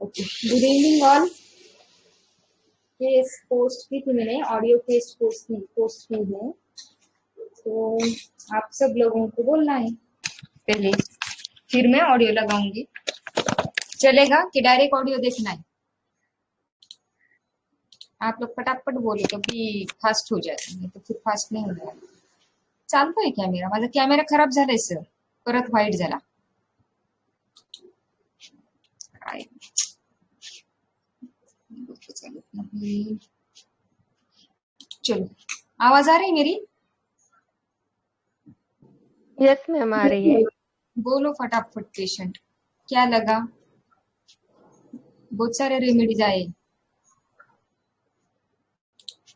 Okay, good evening all. Case post की थी मैंने, ऑडियो केस पोस्ट की है, तो आप सब लोगों को बोलना है पहले, फिर मैं ऑडियो लगाऊंगी। चलेगा कि डायरेक्ट ऑडियो देखना है? आप लोग फटाफट बोलो तभी फास्ट हो जाए, नहीं तो फिर फास्ट नाही होणार. चालतोय कॅमेरा, माझा कॅमेरा खराब झालाय सर, परत व्हाईट झाला. काय चालत नाही. चलो, आवाज आ रही है मेरी? यस मैम आ रही है। बोलो फटाफट पेशेंट, क्या लगा? बहुत सारे रेमेडीज आए,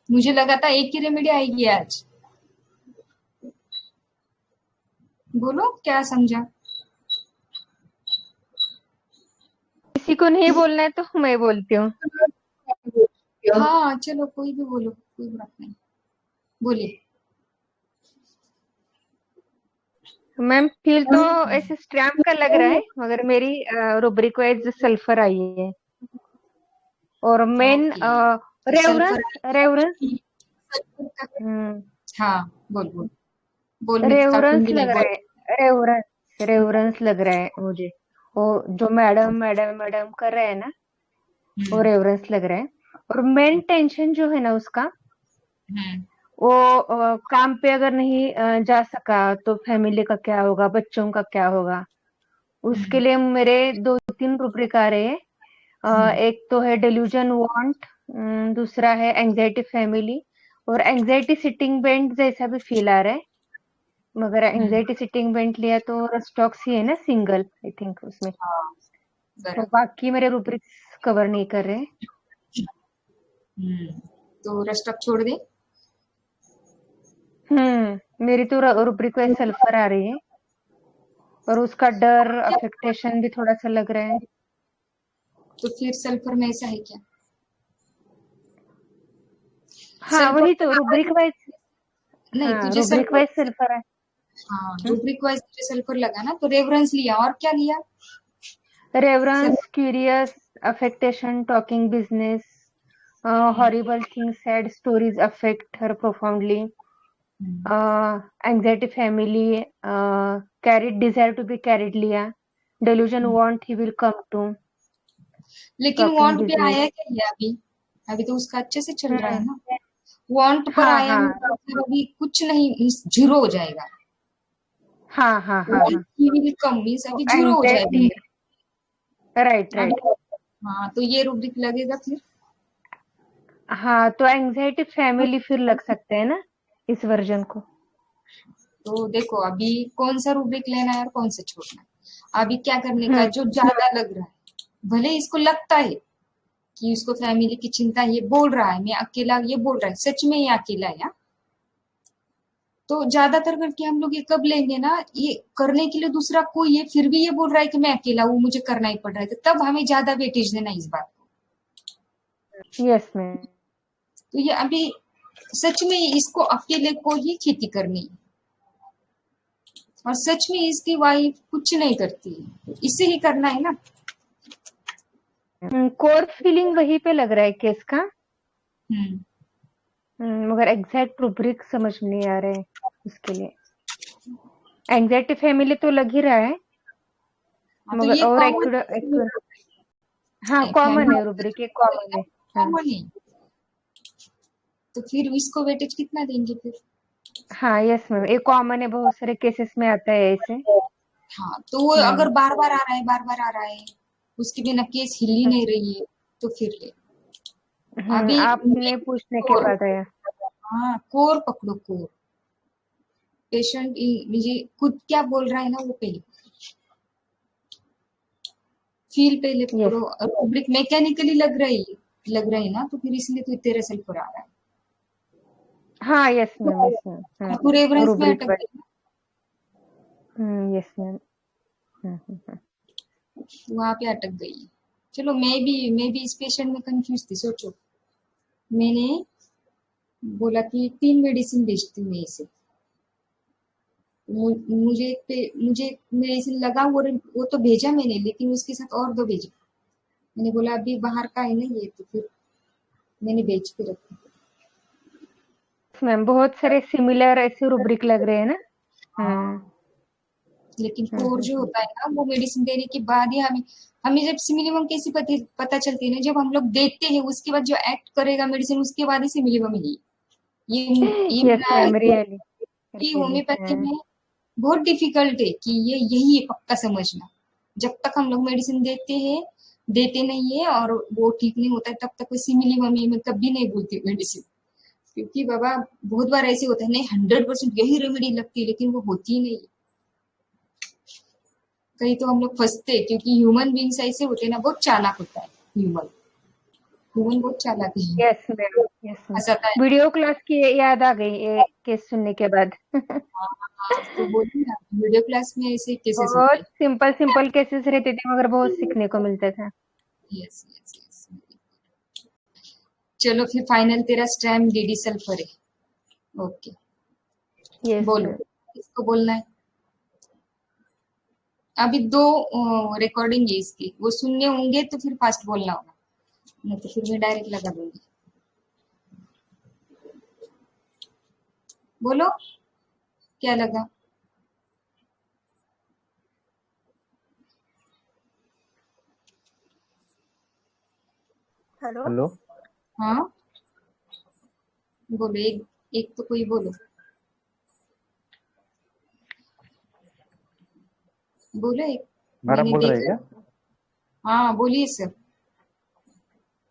मुझे लगा था एक ही रेमेडी आएगी आज। बोलो क्या समझा? किसी को नहीं बोलना है तो मैं बोलती हूँ। हाँ चलो, कोई भी बोलो, कोई बात नहीं, बोलिए। मैम फील तो ऐसे स्ट्रैम्प का लग रहा है, मगर मेरी रुब्रिक वाइज सल्फर आई है। और main okay, reverence sulphur. Reverence हाँ, बोल बोल बोल, मैं रेवरेंस काटूंगी नहीं, लग बोल। रहा है। रेवरेंस लग रहा है मुझे। वो जो मैडम मैडम मैडम कर रहे हैं ना, वो हम्म रेवरेंस लग रहा है। और मेन टेंशन जो है ना उसका, हम्म वो काम पे अगर नहीं जा सका तो फैमिली का क्या होगा, बच्चों का क्या होगा। उसके हम्म लिए मेरे 2-3 रुब्रिक आ रहे हैं। हम्म एक तो है डेल्यूजन वांट, दूसरा है एंजाइटी फैमिली, और एंजाइटी सिटिंग बेंट जैसा भी फील आ रहा है। मगर हम्म, एंजाइटी सिटिंग बेंट लिया तो रस्टॉक्स ही है ना, सिंगल आई थिंक उसमें। हाँ तो बराबर। बाकी मेरे रुब्रिक्स कवर नहीं कर रहे। हम्म, तो रस्टॉक छोड़ दे। मेरी तो रुब्रिक वाइज सल्फर आ रही है, और उसका डर अफेक्टेशन भी थोड़ा सा लग रहा है। तो फिर सल्फर में ऐसा है क्या? हाँ सल्फर वही में तो रुब्रिक वाइज। नहीं, हाँ तुझे रुब्रिक सल्फर, वाइज सल्फर है। हाँ रूब्रिक वाइज तुझे सल्फर लगा ना, तो रेफरेंस लिया और क्या लिया? Reverence, curious, affectation, talking business, horrible things, sad stories affect her profoundly. Anxiety family, carried desire to be carried लिया. Delusion want he will come to. लेकिन Talking वांट पे business. आया क्या ये अभी? अभी तो उसका अच्छे से चल रहा है हम्म ना। वांट पर हाँ आया हाँ मतलब अभी कुछ नहीं, जीरो हो जाएगा। हाँ हाँ हाँ वांट हाँ। ही विल कम मीन्स तो अभी जीरो हो एंग्जाइटी, जाएगा राइट अभी। राइट। हाँ, तो ये रूब्रिक लगेगा फिर। हाँ तो एंग्जाइटी फैमिली फिर लग सकते हैं ना इस वर्जन को। तो देखो अभी कौन सा रूब्रिक लेना है और कौन सा छोड़ना है। अभी क्या करने का, हम्म जो ज्यादा लग रहा है, भले इसको लगता है कि उसको फैमिली की चिंता, ये बोल रहा है मैं अकेला, ये बोल रहा है सच में ये अकेला है, तो ज्यादातर करके हम लोग ये कब लेंगे ना, ये करने के लिए दूसरा कोई है फिर भी ये बोल रहा है कि मैं अकेला हूँ, मुझे करना ही पड़ रहा है, तो तब हमें ज्यादा वेटेज देना इस बात को। Yes ma'am. तो ये अभी सच में इसको अकेले को ही खेती करनी है, और सच में इसकी वाइफ कुछ नहीं करती है, तो इसे ही करना है ना। कोर फीलिंग वहीं पे लग रहा है केस का। हम्म मगर एग्जैक्ट रुब्रिक समझ नहीं आ रहे हैं उसके लिए। एंग्जाइटी फैमिली तो लग ही रहा है, हाँ, तो मगर ये और कॉमन हाँ है, कॉमन है, फैमिली रुब्रिक ये कॉमन है। हाँ कॉमन है, तो फिर इसको वेटेज कितना देंगे फिर? हाँ यस मैम, ये कॉमन है, बहुत सारे केसेस में आता है ऐसे। हाँ, तो वो अगर हम्म बार बार आ रहा है, बार बार आ रहा है, उसके बिना केस हिल ही नहीं रही है, तो फिर ले। अभी आपने पूछने के कोर, बाद आया। हाँ कोर पकड़ो, कोर। पेशेंट मुझे खुद क्या बोल रहा है ना, वो पहले फील पहले यस पकड़ो। रूब्रिक मैकेनिकली लग रही ना, तो फिर इसलिए तो तेरे सेल पर आ रहा है। हाँ यस मैम, यस मैम। तू रेफरेंस में रुब्रिक अटक वाइज। गई, यस मैम। वहां पे अटक गई। चलो, मैं भी इस पेशेंट में कंफ्यूज थी। सोचो, मैंने बोला कि 3 मेडिसिन भेजती हूँ मैं इसे, मुझे एक मेडिसिन लगा, वो तो भेजा मैंने, लेकिन उसके साथ और 2 भेजे। मैंने बोला अभी बाहर का है ना ये, तो फिर मैंने बेच के रखा। मैम बहुत सारे सिमिलर ऐसे रूब्रिक लग रहे हैं ना। हम्म। हाँ, लेकिन कोर जो हम्म। होता है ना, वो मेडिसिन देने के बाद ही हमें हमें जब सिमिलियम कैसी पता चलती है ना, जब हम लोग देखते हैं उसके बाद जो एक्ट करेगा मेडिसिन, उसके बाद ही सिमिलियम है। ये यस मेरा मैम, रियली कि रियली। होम्योपैथी में बहुत डिफिकल्ट है कि ये यही है पक्का समझना। जब तक हम लोग मेडिसिन देते नहीं है और वो ठीक नहीं होता है, तब तक वैसी मिली मम्मी में कभी नहीं बोलती मेडिसिन। क्योंकि बाबा बहुत बार ऐसे होता है, नहीं 100% यही रेमेडी लगती है, लेकिन वो होती ही नहीं। कहीं तो हम लोग फंसते हैं, क्योंकि ह्यूमन बींग्स ऐसे होते हैं ना, बहुत चालाक होता है ह्यूमन। ह्यूमन बहुत चालाक है। Yes ma'am, yes ma'am. फंसाता है। वीडियो क्लास की याद आ गई ये केस सुनने के बाद। हाँ, हाँ, तो बोली ना, वीडियो क्लास में ऐसे केसेस होते बहुत हैं। सिंपल सिंपल केसेस रहते थे, मगर बहुत सीखने को मिलता था। Yes, yes, yes. चलो फिर फाइनल तेरा स्टैम्प डीडी सल्फर है। ओके, यस बोलो मैम। किसको बोलना है। अभी दो रिकॉर्डिंग है इसकी, वो सुनने होंगे तो फिर फास्ट बोलना होगा, नहीं तो फिर मैं डायरेक्ट लगा दूंगी। बोलो, क्या लगा। हेलो। हेलो। हाँ, बोलो, एक एक तो कोई बोलो। बोलो एक। मैडम मैंने बोल रहे हैं देखा। क्या? हाँ, बोलिए सर।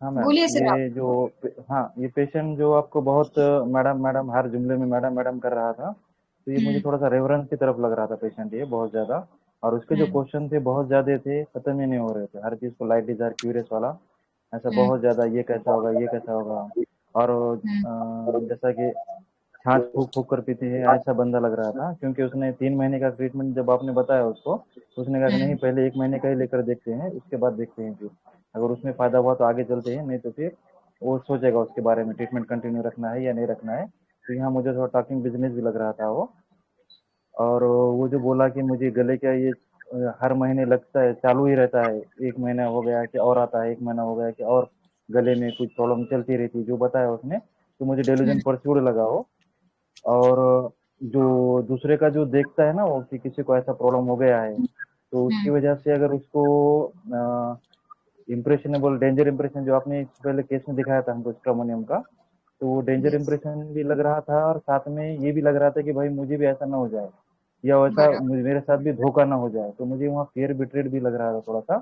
हाँ मैम, बोलिए सर आप। ये जो हाँ, ये पेशेंट जो आपको बहुत मैडम मैडम हर जुमले में मैडम मैडम कर रहा था, तो ये मुझे हम्म, थोड़ा सा रेवरेंस की तरफ लग रहा था पेशेंट ये बहुत ज़्यादा। और उसके जो हम्म, क्वेश्चन थे बहुत ज़्यादा थे, खत्म ही नहीं हो रहे थे, हर चीज़ को लाइट डिज़ायर क्यूरियस वाला, ऐसा हम्म, बहुत ज़्यादा, ये कैसा होगा, ये कैसा होगा। और हम्म, जैसा कि छाछ फूक फूक कर पीती है, ऐसा बंदा लग रहा था। क्योंकि उसने 3 महीने का ट्रीटमेंट जब आपने बताया उसको, तो उसने कहा कि नहीं, हम्म, पहले 1 महीने का ही लेकर देखते हैं, उसके बाद देखते हैं, फिर अगर उसमें फ़ायदा हुआ तो आगे चलते हैं, नहीं तो फिर वो सोचेगा उसके बारे में, ट्रीटमेंट कंटिन्यू रखना है या नहीं रखना है। तो यहाँ मुझे थोड़ा टॉकिंग बिजनेस भी लग रहा था वो। और वो जो बोला कि मुझे गले का ये हर महीने लगता है, चालू ही रहता है, 1 महीना हो गया कि और आता है, 1 महीना हो गया कि और गले में कुछ प्रॉब्लम चलती रहती है, जो बताया उसने, तो मुझे डेलूजन हम्म, परस्यूड लगा वो। और जो दूसरे का जो देखता है ना वो, कि किसी को ऐसा प्रॉब्लम हो गया है, तो उसकी हम्म, वजह से अगर उसको इम्प्रेशनेबल डेंजर इम्प्रेशन, जो आपने पहले केस में दिखाया था हमको स्ट्रोमोनियम का, तो वो डेंजर यस, इम्प्रेशन भी लग रहा था, और साथ में ये भी लग रहा था कि भाई मुझे भी ऐसा ना हो जाए, या वैसा बराबर। मेरे साथ भी धोखा ना हो जाए। तो मुझे वहाँ फियर बिट्रेड भी लग रहा था थोड़ा सा।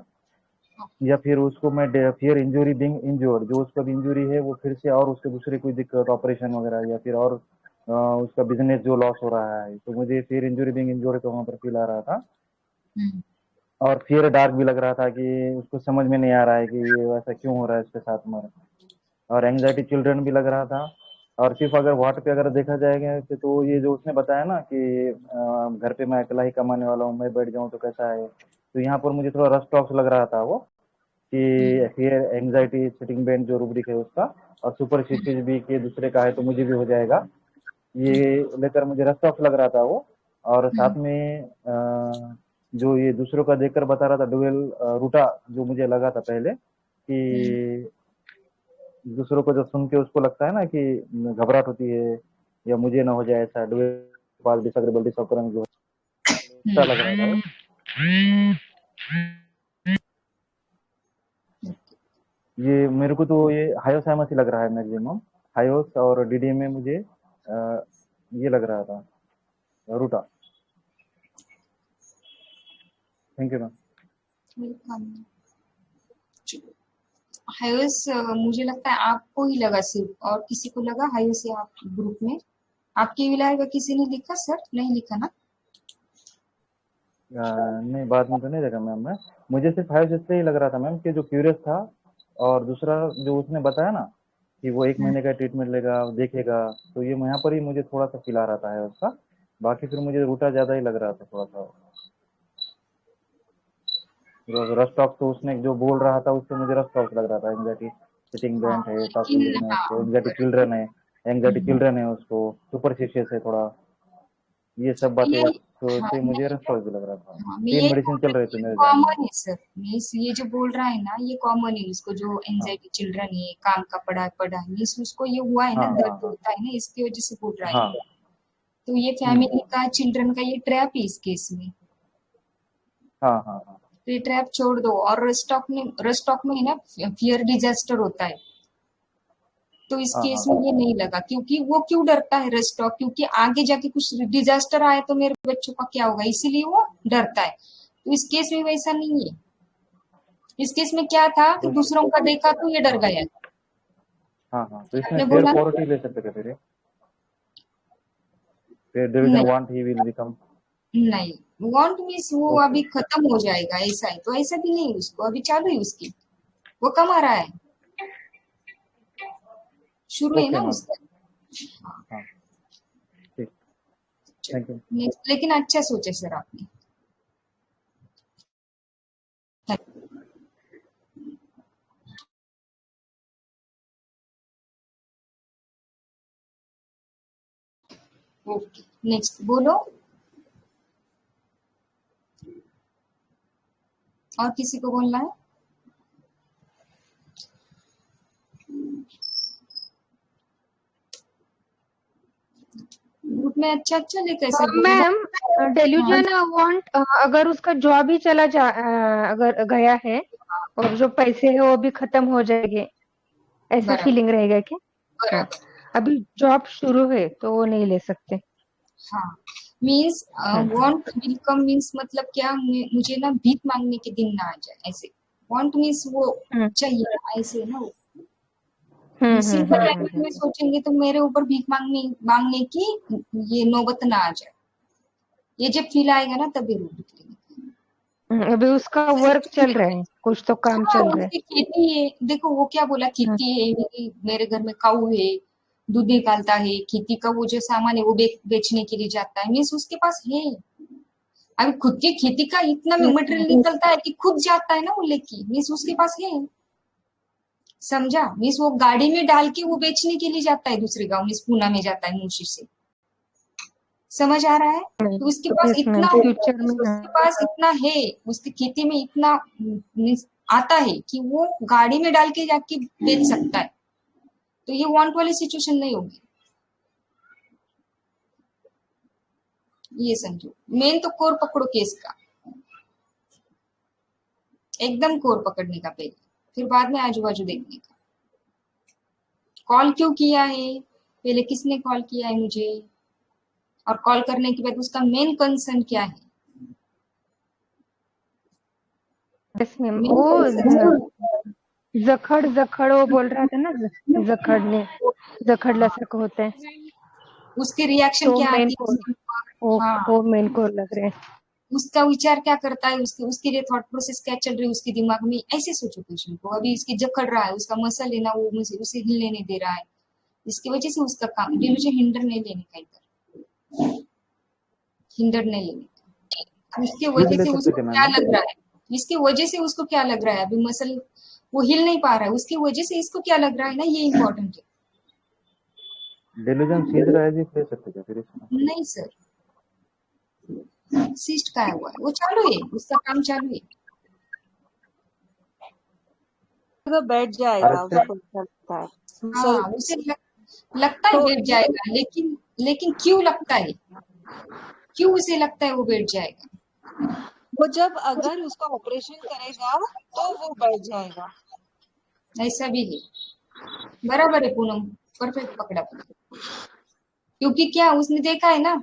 ओके। या फिर उसको मैं फियर इंजरी बिंग इंजोर्ड, जो उसका भी इंजरी है वो फिर से और उसके दूसरी कोई दिक्कत, ऑपरेशन वगैरह, या फिर और उसका बिजनेस जो लॉस हो रहा है, तो मुझे फिर इंजरी बिंग इंजोर्ड का वहाँ पर फील आ रहा था। हम्म, और फियर डार्क भी लग रहा था कि उसको समझ में नहीं आ रहा है कि ये वैसा क्यों हो रहा है इसके साथ में। और एंग्जाइटी चिल्ड्रन भी लग रहा था। और सिर्फ अगर वाट पे अगर देखा जाएगा तो ये जो उसने बताया ना कि घर पे मैं अकेला ही कमाने वाला हूँ, मैं बैठ जाऊँ तो कैसा है, तो यहाँ पर मुझे थोड़ा रस्ट टॉक्स लग रहा था वो, कि हम्म, फिर एंग्जाइटी सिटिंग बेंच जो रूब्रिक है उसका, और सुपर हम्म, स्टिच भी कि दूसरे का है तो मुझे भी हो जाएगा, ये लेकर मुझे रस्ट ऑफ लग रहा था वो। और हम्म, साथ में जो ये दूसरों का देखकर बता रहा था डुअल रूटा, जो मुझे लगा था पहले हम्म, कि दूसरों को जो सुन के उसको लगता है ना कि घबराहट होती है, या मुझे ना हो जाए ऐसा, डुअल पास डिसएग्रीबल डिसऑकरेंस जो हम्म, अच्छा लग रहा था वो। ये मेरे को तो ये हायोसाइमस ही लग रहा है मैक्सिमम, हायोस और डीडी में मुझे ये लग रहा था रूटा। Thank you ma'am. वेलकम। हायोस मुझे लगता है आपको ही लगा सिर्फ, और किसी को लगा हायोस या आप ग्रुप में। आपके विलायक का किसी ने लिखा सर, नहीं लिखा ना। नहीं, बाद में तो नहीं देखा मैम मैं। मुझे सिर्फ हाइव इसलिए ही लग रहा था मैम कि जो क्यूरियस था, और दूसरा जो उसने बताया ना कि वो एक हम्म, महीने का ट्रीटमेंट लेगा देखेगा, तो ये यहाँ पर ही मुझे थोड़ा सा फील आ रहा था है उसका। बाकी फिर मुझे रूटा ज़्यादा ही लग रहा था थोड़ा सा। रस्ट ऑफ तो उसने जो बोल रहा था उससे मुझे रस्ट ऑफ लग रहा था, एंग्जाइटी सिटिंग हाँ, बेंट है, टॉकिंग लेकिन बिजनेस हाँ, है, एंग्जाइटी बराबर। चिल्ड्रन है, एंग्जाइटी हम्म, चिल्ड्रन है उसको, सुपरस्टिशियस है थोड़ा, ये सब ये बातें उसकी वजह हाँ से मुझे नहीं, रेस्ट भी लग रहा था। हाँ मैं 3 यही मेडिसिन बोल चल रही रहे हूँ, थे ये मेरे ध्यान में। कॉमन है सर। मीन्स ये जो बोल रहा है ना, ये कॉमन है। उसको जो हाँ, एंजाइटी चिल्ड्रन है, काम का पड़ा पड़ा मीन्स उसको ये हुआ है ना, हाँ, दर्द हाँ, होता है ना, इसकी वजह से बोल रहा है। हाँ। तो ये हुँ। फैमिली का, चिल्ड्रन का ये ट्रैप है इस केस में। हाँ, हाँ, हाँ। तो ये ट्रैप छोड़ दो। और रस्टॉक में है ना, फियर डिजास्टर होता है। तो इस हाँ, केस हाँ। में ये नहीं लगा, क्योंकि वो क्यों डरता है रस्टॉक, क्योंकि आगे जाके कुछ डिजास्टर आए तो मेरे बच्चों का क्या होगा, इसीलिए वो डरता है। तो इस केस में वैसा नहीं है। इस केस में क्या था कि तो दूसरों का देखा तो ये डर गया। हाँ, हाँ। तो इसमें आपने फेयर बोला ना, पॉवर्टी ले सकते थे फिर ये? फिर डिवीज़न नहीं वांट ही विल बिकम। नहीं, वांट मीन्स वो ओके, अभी खत्म हो जाएगा ऐसा है। तो ऐसा भी नहीं, उसको अभी चालू है उसकी, वो कमा रहा है, शुरू है ओके ना मैम। उसका। हाँ, ठीक। Thank you. चलो, लेकिन अच्छा सोचे सर आपने। ओके, नेक्स्ट बोलो। और किसी को बोलना है? ग्रुप में अच्छा अच्छा लेकर ऐसे बोलो। मैम, हाँ डेल्यूजन वांट, अगर उसका जॉब ही अगर गया है और जो पैसे है वो भी खत्म हो जाएंगे, ऐसा बराबर फीलिंग रहेगा क्या? हाँ, बराबर। अभी जॉब शुरू है तो वो नहीं ले सकते। हाँ means hmm want will come means मतलब क्या, मुझे ना भीख मांगने के दिन ना आ जाए ऐसे। वांट मीन्स वो हम्म चाहिए ऐसे ना। वो हम्म हम्म सिंपल हम्म हम्म लैंग्वेज में सोचेंगे तो मेरे ऊपर भीख मांगने मांगने की ये नौबत ना आ जाए। ये जब फील आएगा ना तभी रूठ निकलेंगे। अभी उसका वर्क चल रहा है, कुछ तो काम हाँ चल रहा है। उसकी खेती है, देखो वो क्या बोला, हम्म खेती है मेरे घर में काऊ है, दूध निकालता है, खेती का वो जो सामान है वो बेचने के लिए जाता है, मीन्स उसके पास है। अभी खुद की खेती का इतना मटेरियल निकलता है कि खुद जाता है ना वो लेके, मीन्स उसके पास है। समझा? मीन्स वो गाड़ी में डाल के वो बेचने के लिए जाता है दूसरे गांव, मीन्स पूना में जाता है मुंशी से। समझ आ रहा है? तो उसके पास यस मैम, इतना, फ्यूचर में ना। उसके पास इतना है, उसकी खेती में इतना मीन्स आता है कि वो गाड़ी में डाल के जाके बेच सकता है। तो ये वांट वाली सिचुएशन नहीं होगी। ये समझो, मेन तो कोर पकड़ो केस का, एकदम कोर पकड़ने का पहले, फिर बाद में आजू बाजू देखने का। कॉल क्यों किया है, पहले किसने कॉल किया है मुझे, और कॉल करने के बाद उसका मेन कंसर्न क्या है। यस मैम, मेन वो कंसर्न जखड़ जखड़ वो बोल रहा था ना, जखड़ने, जखड़ल्यासारखं होतंय, उसके रिएक्शन तो क्या मेन आती है कोर, उसके ऊपर। हाँ वो मेन कोर लग रहा है। उसका विचार क्या करता है, उसके लिए थॉट प्रोसेस क्या चल रही है उसके दिमाग में, ऐसे सोचो क्वेश्चन को। अभी इसकी जकड़ रहा है, उसका मसल है ना, वो मुझे उसे हिलने नहीं दे रहा है, इसकी वजह से उसका काम, ये मुझे हिंडर नहीं लेने का, इधर हिंडर नहीं लेने का, उसकी ये भी वजह ले से सकते उसको थे मैम क्या वो। लग रहा है, इसकी वजह से उसको क्या लग रहा है, अभी मसल वो हिल नहीं पा रहा है, उसकी वजह से इसको क्या लग रहा है ना, ये इम्पोर्टेंट डिलीजन सीज रहा है जी, ले सकते थे फिर इसमें। है। नहीं सर, सिस्ट का हुआ है, वो चालू है, उसका काम चालू है। तो बैठ अरे जाएगा, से उसको ऐसा लगता है। हाँ मसल उसे लगता है तो बैठ जाएगा, लेकिन क्यों लगता है, क्यों उसे लगता है वो बैठ जाएगा। वो जब अगर उसका ऑपरेशन करेगा तो वो बैठ जाएगा। ऐसा भी है, बराबर है पूनम, परफेक्ट पकड़ा आपने। क्योंकि क्या उसने देखा है ना,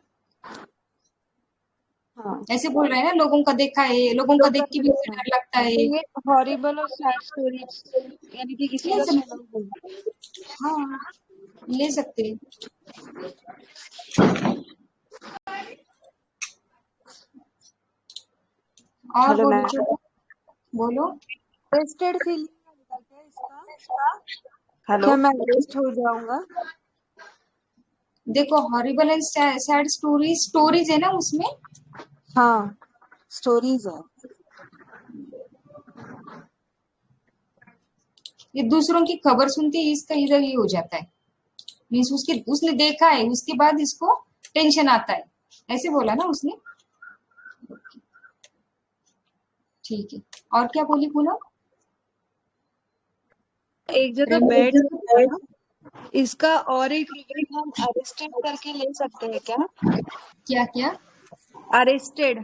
हाँ, ऐसे बोल रहा है ना, लोगों का देखा है, लोगों का लोग देख के भी उसे देखा है। डर लगता है। तो ये हॉरिबल और सैड स्टोरी, यानी कि किसी ले का सकते, सुना होगा। हाँ ले सकते हैं। और हेलो बोलो, मैम, चलो बोलो। रेस्टेड फीलिंग आएगा क्या इसका? क्या हेलो। मैं रेस्ट हो जाऊंगा? देखो हॉरिबल एंड सैड स्टोरीज है ना उसमें। हाँ, स्टोरीज है। ये दूसरों की खबर सुनते ही इसका इधर ही हो जाता है, मीन्स उसने देखा है, उसके बाद इसको टेंशन आता है, ऐसे बोला ना उसने। ठीक है। और क्या बोली बोला? एक जगह बेड है ना, इसका और एक रूब्रिक हम अरेस्टेड करके ले सकते हैं क्या? क्या क्या? Arrested,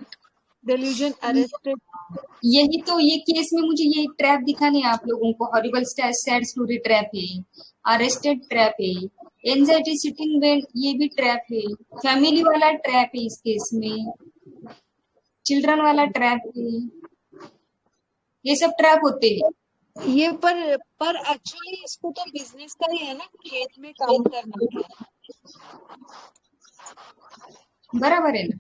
delusion arrested. यही तो, ये केस में मुझे यही ट्रैप दिखाने हैं आप लोगों को। हॉरिबल सैड स्टोरी ट्रैप है, अरेस्टेड ट्रैप है, एंजाइटी सिटिंग बेड ये भी ट्रैप है, फैमिली वाला ट्रैप है इस केस में, चिल्ड्रन वाला ट्रैप है, ये सब ट्रैप होते हैं। ये पर एक्चुअली इसको तो बिजनेस का ही है ना, खेत में काम करना है। बराबर है ना?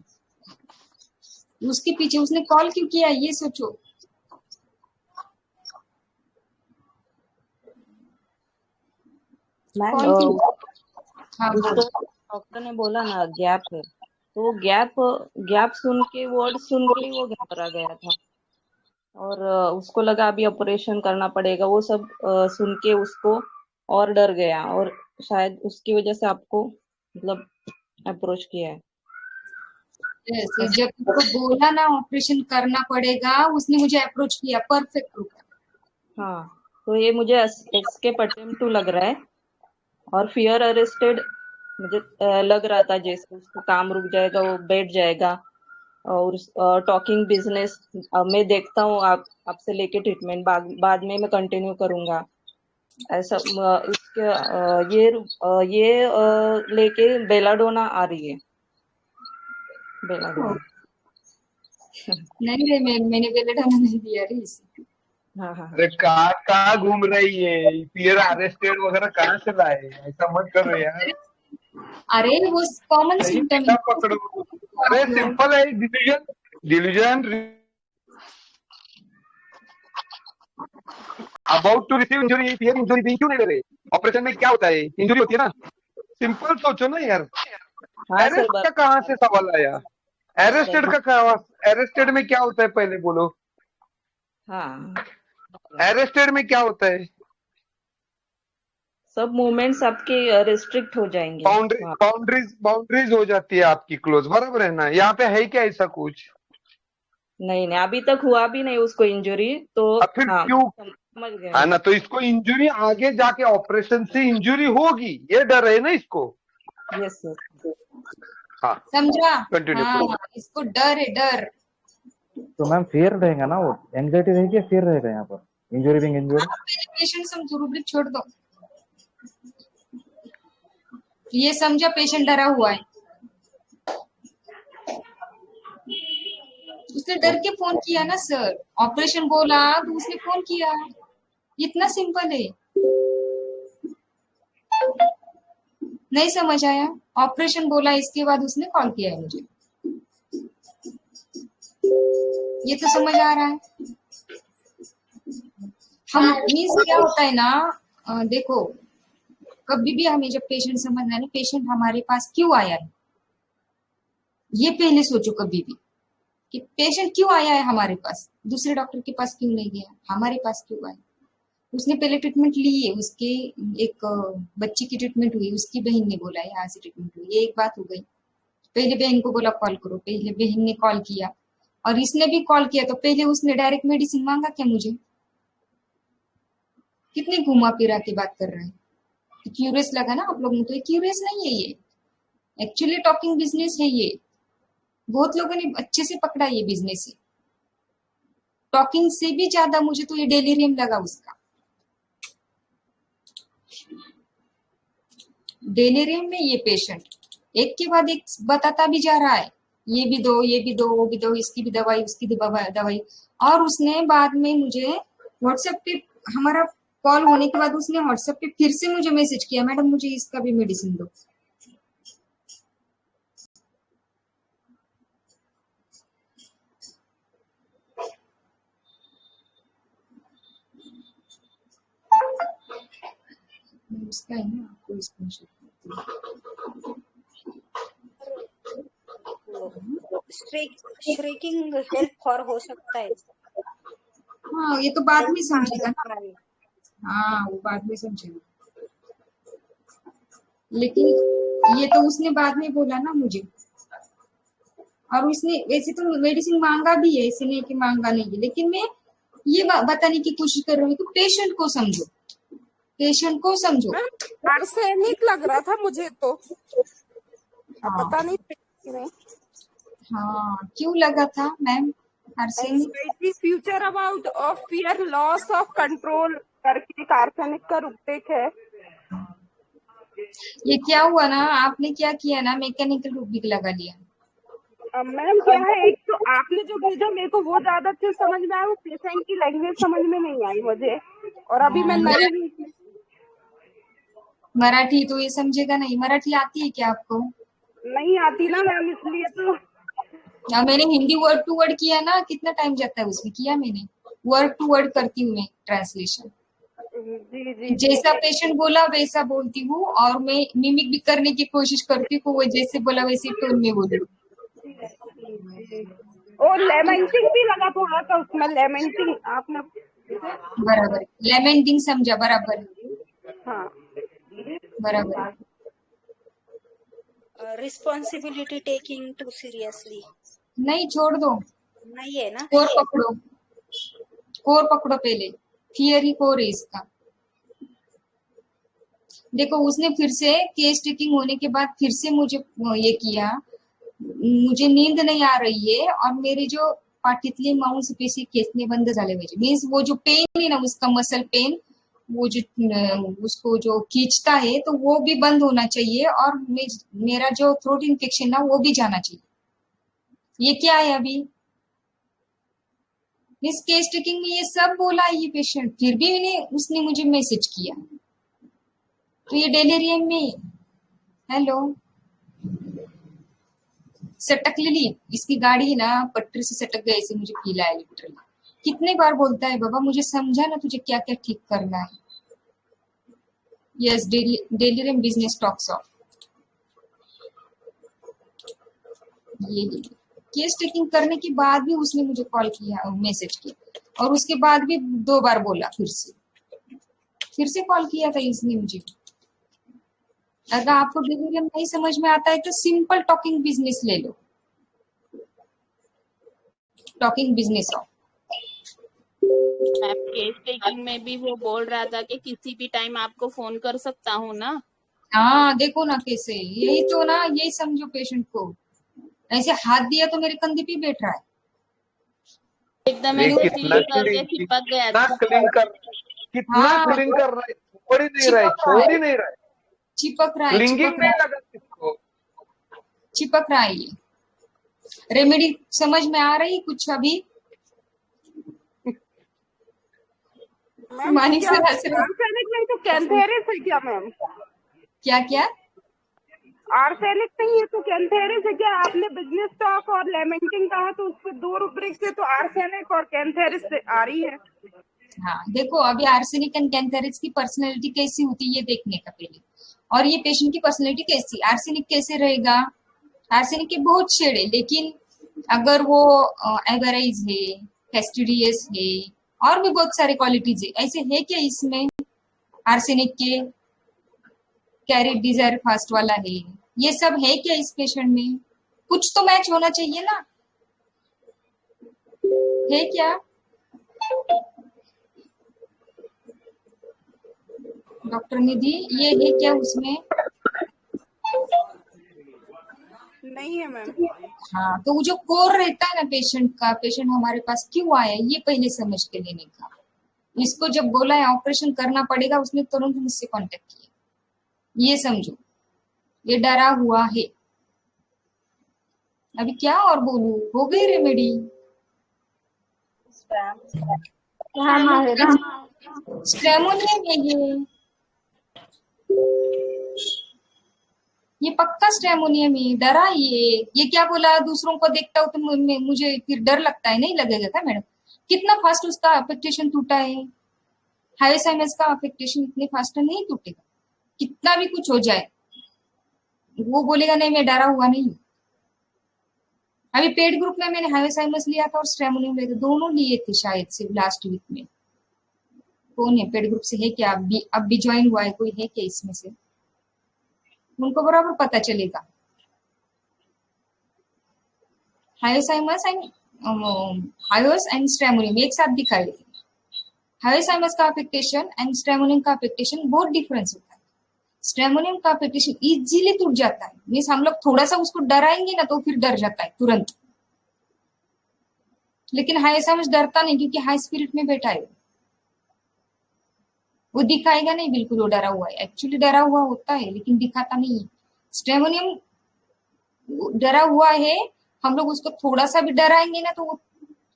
उसके पीछे उसने कॉल क्यों किया ये सोचो। मैम कॉल क्यों? हाँ उसको बोल। डॉक्टर ने बोला ना गैप है, तो वो गैप गैप सुन के, वर्ड सुन के ही वो घबरा गया था। और उसको लगा अभी ऑपरेशन करना पड़ेगा, वो सब सुन के उसको और डर गया, और शायद उसकी वजह से आपको मतलब अप्रोच किया है। जैसे जब उसको बोला ना ऑपरेशन करना पड़ेगा, उसने मुझे अप्रोच किया, परफेक्ट रुका। हाँ, तो ये मुझे एस्केप अटेम्प्ट टू लग रहा है, और फियर अरेस्टेड मुझे लग रहा था जैसे उसको काम रुक जाएगा, वो बैठ जाएगा। और टॉकिंग बिजनेस मैं देखता हूँ, आप आपसे लेके ट्रीटमेंट बाद में मैं कंटिन्यू करूंगा ऐसा। इसके ये लेके बेलाडोना आ रही है, बेलाडोना। नहीं रे, मैंने बेलेडाना नहीं दिया रे इसे। हाँ हाँ हाँ। अरे कहाँ कहाँ घूम रही है, फिर अरेस्टेड वगैरह कहाँ से लाए, ऐसा मत करो यार। अरे वो कॉमन सही सिम्टम पैसा है। पकड़ो। अरे आप लोग सिंपल है, delusion delusion about to receive injury, fear injury क्यों नहीं ले रहे? ऑपरेशन में क्या होता है, इंजरी होती है ना। सिंपल सोचो ना यार। हाँ सर, अरेस्ट का कहाँ से सवाल आया? अरेस्टेड का कहाँ? अरेस्टेड में क्या होता है पहले बोलो। हाँ, अरेस्टेड में क्या होता है? सब मूवमेंट्स आपके रिस्ट्रिक्ट हो जाएंगे। बाउंड्री हाँ, बाउंड्रीज बाउंड्रीज हो जाती है आपकी क्लोज, बराबर है ना? यहाँ पे है क्या ऐसा कुछ? नहीं नहीं, अभी तक हुआ भी नहीं उसको इंजरी, तो अब फिर हाँ क्यों? समझ गए है मैं। ना, तो इसको इंजरी आगे जाके ऑपरेशन से इंजरी होगी, ये डर है ना इसको। Yes sir. हाँ, समझा? कंटिन्यू हाँ, करो। इसको डर है, डर। तो मैम फेयर रहेगा ना, वो एंग्जाइटी रहेगी या फेयर रहेगा यहाँ पर, इंजरी बिंग इंजर्ड? आप पहले पेशेंट समझो, रूब्रिक छोड़ दो। ये समझा पेशेंट डरा हुआ है, उसने डर के फोन किया ना सर। ऑपरेशन बोला तो उसने फोन किया, इतना सिंपल है। नहीं समझ आया? ऑपरेशन बोला, इसके बाद उसने कॉल किया है मुझे, ये तो समझ आ रहा है। हम मीन्स क्या होता है ना, देखो, कभी भी हमें जब पेशेंट समझना है ना, पेशेंट हमारे पास क्यों आया है, ये पहले सोचो कभी भी, कि पेशेंट क्यों आया है हमारे पास, दूसरे डॉक्टर के पास क्यों नहीं गया, हमारे पास क्यों आया। उसने पहले ट्रीटमेंट ली है, उसके एक बच्ची की ट्रीटमेंट हुई, उसकी बहन ने बोला है यहाँ से ट्रीटमेंट हुई, ये एक बात हो गई। पहले बहन को बोला कॉल करो, पहले बहन ने कॉल किया, और इसने भी कॉल किया, तो पहले उसने डायरेक्ट मेडिसिन मांगा क्या मुझे? कितनी घुमा फिरा के बात कर रहा है। क्यूरियस लगा ना आप लोगों को? तो ये क्यूरियस नहीं है, ये एक्चुअली टॉकिंग बिजनेस है ये। बहुत लोगों ने अच्छे से पकड़ा ये बिजनेस है। टॉकिंग से भी ज्यादा मुझे तो ये डेलीरियम लगा उसका। डेलीरियम में ये पेशेंट एक के बाद एक बताता भी जा रहा है, ये भी दो, ये भी दो, वो भी दो, इसकी भी दवाई, उसकी भी दवाई। और उसने बाद में मुझे व्हाट्सएप पे, हमारा कॉल होने के बाद उसने व्हाट्सएप पे फिर से मुझे मैसेज किया, मैडम मुझे इसका भी मेडिसिन दो। इसका है ना, आपको स्क्रीनशॉट श्रीकिंग हेल्प फॉर हो सकता है। हाँ, ये तो बाद में समझेगा ना। हाँ, वो बाद में समझेगा, लेकिन ये तो उसने बाद में बोला ना मुझे। और उसने वैसे तो मेडिसिन मांगा भी है, ऐसे नहीं कि मांगा नहीं है, लेकिन मैं ये बताने की कोशिश कर रही हूँ कि पेशेंट को समझो, पेशेंट को समझो। मैम आर्सेनिक लग रहा था मुझे तो, अब हाँ पता नहीं कि नहीं। हाँ, क्यों लगा था ma'am arsenic? Anxiety future about of fear loss of control करके एक आर्सेनिक का रुब्रिक है। ये क्या हुआ ना, आपने क्या किया ना, मैकेनिकल रुब्रिक लगा लिया। मैम क्या है, एक तो आपने जो भेजा मेरे को वो ज्यादा अच्छे से समझ में आया, वो पेशेंट की लैंग्वेज समझ में नहीं आई मुझे, और अभी मैं नई हूँ। मराठी तो ये समझेगा नहीं, मराठी आती है क्या आपको? नहीं आती ना मैम, इसलिए तो। मैंने हिंदी वर्ड टू वर्ड किया ना, कितना टाइम जाता है उसमें, किया मैंने, वर्ड टू वर्ड करती हूँ मैं ट्रांसलेशन। जी जी जैसा पेशेंट बोला वैसा बोलती हूँ, और मैं मिमिक भी करने की कोशिश करती हूँ, वो जैसे बोला वैसे टोन में बोलूँ। और लेमेंटिंग भी लगा थोड़ा सा उसमें, लेमेंटिंग आपने। बराबर, लेमेंटिंग समझा, बराबर हाँ बराबर। रिस्पॉन्सिबिलिटी टेकिंग टू सीरियसली नहीं, छोड़ दो, नहीं है ना। कोर पकड़ो, कोर पकड़ो पहले, थियरी कोर है इसका। देखो उसने फिर से केस टेकिंग होने के बाद फिर से मुझे ये किया, मुझे नींद नहीं आ रही है और मेरे जो पाठीतले मांसपेशी खेचणे बंद झाले पाहिजे, मीन्स वो जो पेन है ना, उसका मसल पेन, वो जो उसको जो खींचता है तो वो भी बंद होना चाहिए, और मेरा जो थ्रोट इन्फेक्शन ना वो भी जाना चाहिए। ये क्या है अभी, इस केस टेकिंग में ये सब बोला है ये पेशेंट, फिर भी उसने मुझे मैसेज किया, तो ये डेलीरियम में। हेलो, सटकलेली इसकी गाड़ी ना पटरी से सटक गई, ऐसे मुझे फील आया लिटरली। कितने बार बोलता है बाबा, मुझे समझा ना तुझे क्या क्या ठीक करना है। Yes, delirium business talks of, ये केस टेकिंग करने के बाद भी उसने मुझे कॉल किया, मैसेज किया, और उसके बाद भी 2 बार बोला, फिर से कॉल किया था इसने मुझे। अगर आपको डेलीरियम नहीं समझ में आता है तो सिंपल टॉकिंग बिजनेस ले लो, talking business off. Ma'am case taking में भी वो बोल रहा था कि किसी भी टाइम आपको फोन कर सकता हूँ ना। हाँ देखो ना कैसे, यही तो ना, यही समझो पेशेंट को, ऐसे हाथ दिया तो मेरे कंधे पे बैठ रहा है। एकदम ये ऐसे कितना सील करके चिपक गया कितना था। क्लीन कर, कितना हाँ, क्लीन कर रहा है, छोड़ ही नहीं रहा है, चिपक रहा छोड़ है, ही नहीं रहा है, चिपक रहा है, क्लिंगिंग चिपक नहीं रहा है, लगा किसको। चिपक रहा है। ये रेमेडी समझ में आ रही कुछ अभी? मैम मानिक क्या सर हंस रहे। आर्सेनिक नहीं तो कैंथेरिस है क्या मैम? क्या क्या? आर्सेनिक नहीं है तो कैंथेरिस है क्या? आपने बिजनेस टॉक और लेमेंटिंग कहा तो उसके 2 रुब्रिक से तो आर्सेनिक और कैंथेरिस आ रही है। हाँ देखो, अभी आर्सेनिक एंड कैंथेरिस की पर्सनैलिटी कैसी होती है ये देखने का पहले, और ये पेशेंट की पर्सनैलिटी कैसी, आर्सेनिक कैसे रहेगा। आर्सेनिक के बहुत शेड है, लेकिन अगर वो एवरेज है, फेस्टिडियस है, और भी बहुत सारे क्वालिटीज है, ऐसे है क्या इसमें आर्सेनिक के? कैरेट डिजायर फास्ट वाला है, ये सब है क्या इस पेशेंट में? कुछ तो मैच होना चाहिए ना, है क्या? डॉक्टर निधि, ये है क्या उसमें? नहीं है मैम। हाँ, तो वो जो कोर रहता है ना पेशेंट का, पेशेंट हमारे पास क्यों आया ये पहले समझ के लेने का। इसको जब बोला है ऑपरेशन करना पड़ेगा, उसने तुरंत मुझसे कांटेक्ट किया, ये समझो, ये डरा हुआ है। अभी क्या और बोलूं, हो गई रेमेडी। स्ट्रेमोनियम है ये पक्का स्ट्रेमोनियम है, डरा ये क्या बोला, दूसरों को देखता हूँ तो मुझे फिर डर लगता है, नहीं लगेगा क्या मैडम? कितना फास्ट उसका अफेक्टेशन टूटा है, हाइसाइनस का अफेक्टेशन इतने फास्ट नहीं टूटेगा, कितना भी कुछ हो जाए वो बोलेगा नहीं मैं डरा हुआ नहीं। अभी पेड ग्रुप में मैंने हाइसाइमस लिया था और स्ट्रेमोनियम लिया था, दोनों लिए थे शायद से लास्ट वीक में। कौन है पेड ग्रुप से, है क्या अब भी ज्वाइन हुआ है कोई, है क्या इसमें से? उनको बराबर पता चलेगा। हायोसाइमस एंड हायोस एंड स्ट्रेमोनियम एक साथ दिखाई देते हैं। हायोसाइमस का अफेक्टेशन एंड स्ट्रेमोनियम का अफेक्टेशन बहुत डिफरेंस होता है। स्ट्रेमोनियम का अफेक्टेशन इजीली टूट जाता है, मीन्स हम लोग थोड़ा सा उसको डराएंगे ना तो फिर डर जाता है तुरंत, लेकिन हायोसाइमस डरता नहीं क्योंकि हाई स्पिरिट में बैठा है, वो दिखाएगा नहीं बिल्कुल वो डरा हुआ है, एक्चुअली डरा हुआ होता है लेकिन दिखाता नहीं है। स्ट्रेमोनियम डरा हुआ है, हम लोग उसको थोड़ा सा भी डराएंगे ना तो वो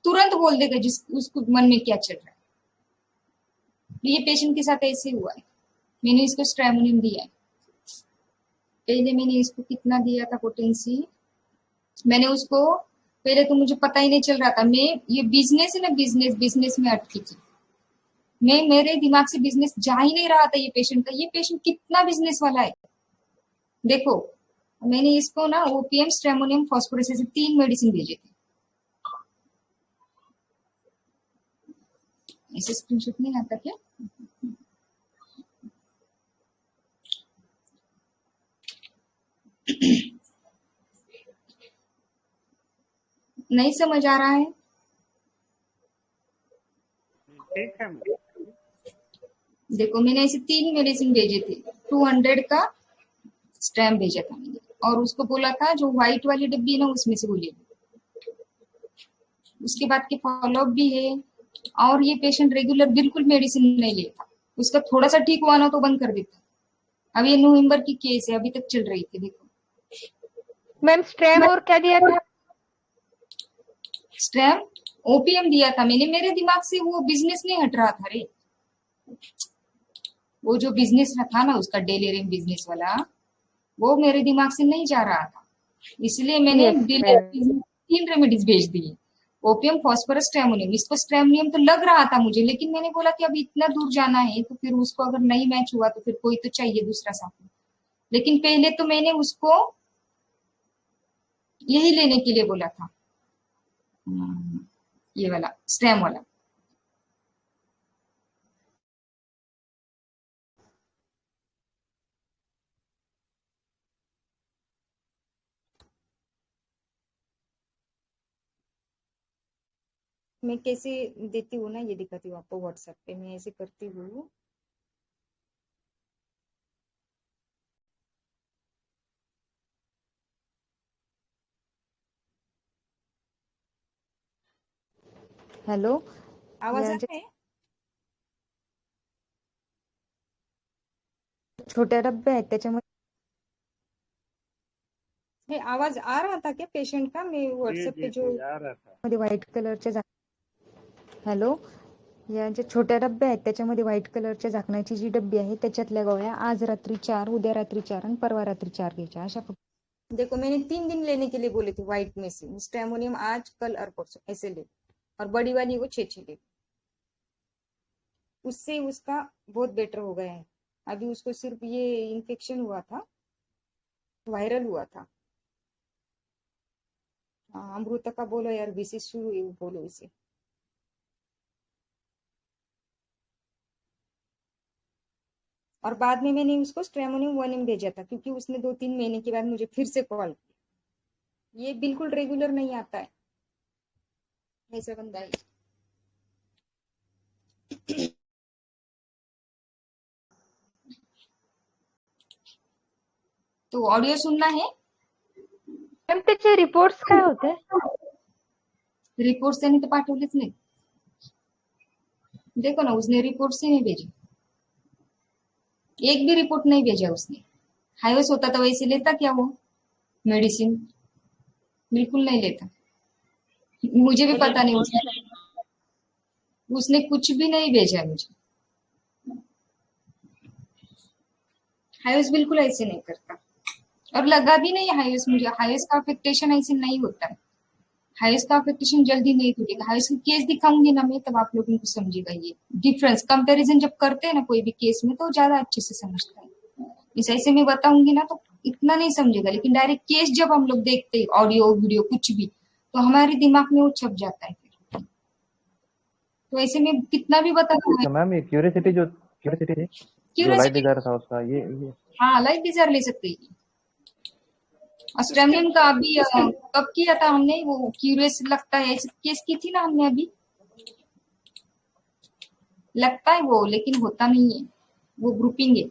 तुरंत बोल देगा जिस उसको मन में क्या चल रहा है। ये पेशेंट के साथ ऐसे हुआ है। मैंने इसको स्ट्रेमोनियम दिया है। पहले मैंने इसको कितना दिया था पोटेंसी, मैंने उसको पहले तो मुझे पता ही नहीं चल रहा था, मैं ये बिजनेस है ना, बिजनेस में अटकी थी मैं, मेरे दिमाग से बिजनेस जा ही नहीं रहा था ये पेशेंट का। ये पेशेंट कितना बिजनेस वाला है देखो। मैंने इसको ना ओपीएम स्ट्रेमोनियम फॉस्फोरस से 3 मेडिसिन भेजे थे। ऐसे स्क्रीनशॉट नहीं आता क्या? नहीं समझ आ रहा है? ठीक है देखो मैंने ऐसे 3 मेडिसिन भेजे थे, 200 का स्टैम्प भेजा था मैंने, और उसको बोला था जो व्हाइट वाली डब्बी है ना उसमें से वो ले लो। उसके बाद के फॉलोअप भी है, और ये पेशेंट रेगुलर बिल्कुल मेडिसिन नहीं लेता, उसका थोड़ा सा ठीक हुआ ना तो बंद कर देता। अब ये नवंबर की केस है, अभी तक चल रही थी। देखो मैम स्ट्रेम और क्या दिया था? स्ट्रेम ओपीएम दिया था मैंने, मेरे दिमाग से वो बिजनेस नहीं हट रहा था रे, वो जो बिजनेस था ना उसका डेलिरियम बिजनेस वाला, वो मेरे दिमाग से नहीं जा रहा था, इसलिए मैंने Yes, 3 रेमेडीज भेज दिए, ओपियम फॉस्फोरस स्ट्रेमोनियम। इसको स्ट्रेमोनियम तो लग रहा था मुझे, लेकिन मैंने बोला कि अब इतना दूर जाना है तो फिर उसको अगर नहीं मैच हुआ तो फिर कोई तो चाहिए दूसरा साथ में। लेकिन पहले तो मैंने उसको यही लेने के लिए बोला था, ये वाला स्ट्रेम वाला। मैं कैसे देती हूँ ना ये दिखाती हूँ आपको व्हाट्सएप पे, मैं ऐसे करती हूँ। हॅलो, आवाज या आ रहा है? छोट्या डब्या आहेत त्याच्यामध्ये हे आवाज आ रहा था क्या पेशेंट का? मैं व्हाट्सएप पे जो आ रहा था मध्ये व्हाईट कलरच्या हॅलो, या ज्या छोट्या डब्या आहेत त्याच्यामध्ये व्हाईट कलरच्या झाकण्याची जी डब्बी आहे त्याच्यातल्या गोळ्या आज रात्री 4, उद्या रात्री 4 आणि परवा रात्री 4 घ्यायच्या अशा देखो मैंने 3 दिन लेने के लिए बोले थे व्हाइट में से स्ट्रेमोनियम, आज कल और परसों ऐसे ले, और बड़ी वाली वो 6 ले, उससे उसका बहुत बेटर हो गया है। अभी उसको सिर्फ ये इन्फेक्शन हुआ था, वायरल हुआ था। हाँ, अमृता का बोलो यार, बीसी शुरू है, बोलो इसे। और बाद में मैंने उसको स्ट्रेमोनियम 1 भेजा था क्योंकि उसने 2-3 महीने के बाद मुझे फिर से कॉल किया। ये बिल्कुल रेगुलर नहीं आता है, ऐसा बंदा है। तो ऑडिओ सुनना है? मॅम त्याचे रिपोर्ट्स काय होते? रिपोर्ट्स त्यांनी तर पाठवलेच नाही। देखो ना, उसने रिपोर्ट से नहीं भेजी, एक भी रिपोर्ट नहीं भेजा उसने। हाईवेस होता तो वैसे लेता क्या वो मेडिसिन? बिल्कुल नहीं लेता, मुझे भी पता नहीं, उसने कुछ भी नहीं भेजा मुझे। हाईवेस बिल्कुल ऐसे नहीं करता, और लगा भी नहीं हाईवेस मुझे। हाईवेस का अफेक्टेशन ऐसे नहीं होता है, हाईवेस का अफेक्टेशन जल्दी नहीं टूटेगा। हाईवेस का केस दिखाऊंगी ना मैं, तब आप लोगों को समझेगा ये डिफरेंस। कंपैरिजन जब करते हैं ना कोई भी केस में तो ज्यादा अच्छे से समझता है। इस ऐसे में बताऊंगी ना तो इतना नहीं समझेगा, लेकिन डायरेक्ट केस जब हम लोग देखते हैं, ऑडियो वीडियो कुछ भी, तो हमारे दिमाग में वो छप जाता है फिर। तो ऐसे में कितना भी बताऊंगा। अच्छा मैम, ये क्यूरियोसिटी थी जो लाइट क्यूरियोसिटी, डिजायर था उसका, ये हाँ लाइट डिजायर ले सकते हैं। ऑस्ट्रेलियन का अभी कब किया था हमने, वो क्यूरियस लगता है ऐसे केस की थी ना हमने अभी, लगता है वो, लेकिन होता नहीं है, वो ग्रुपिंग है।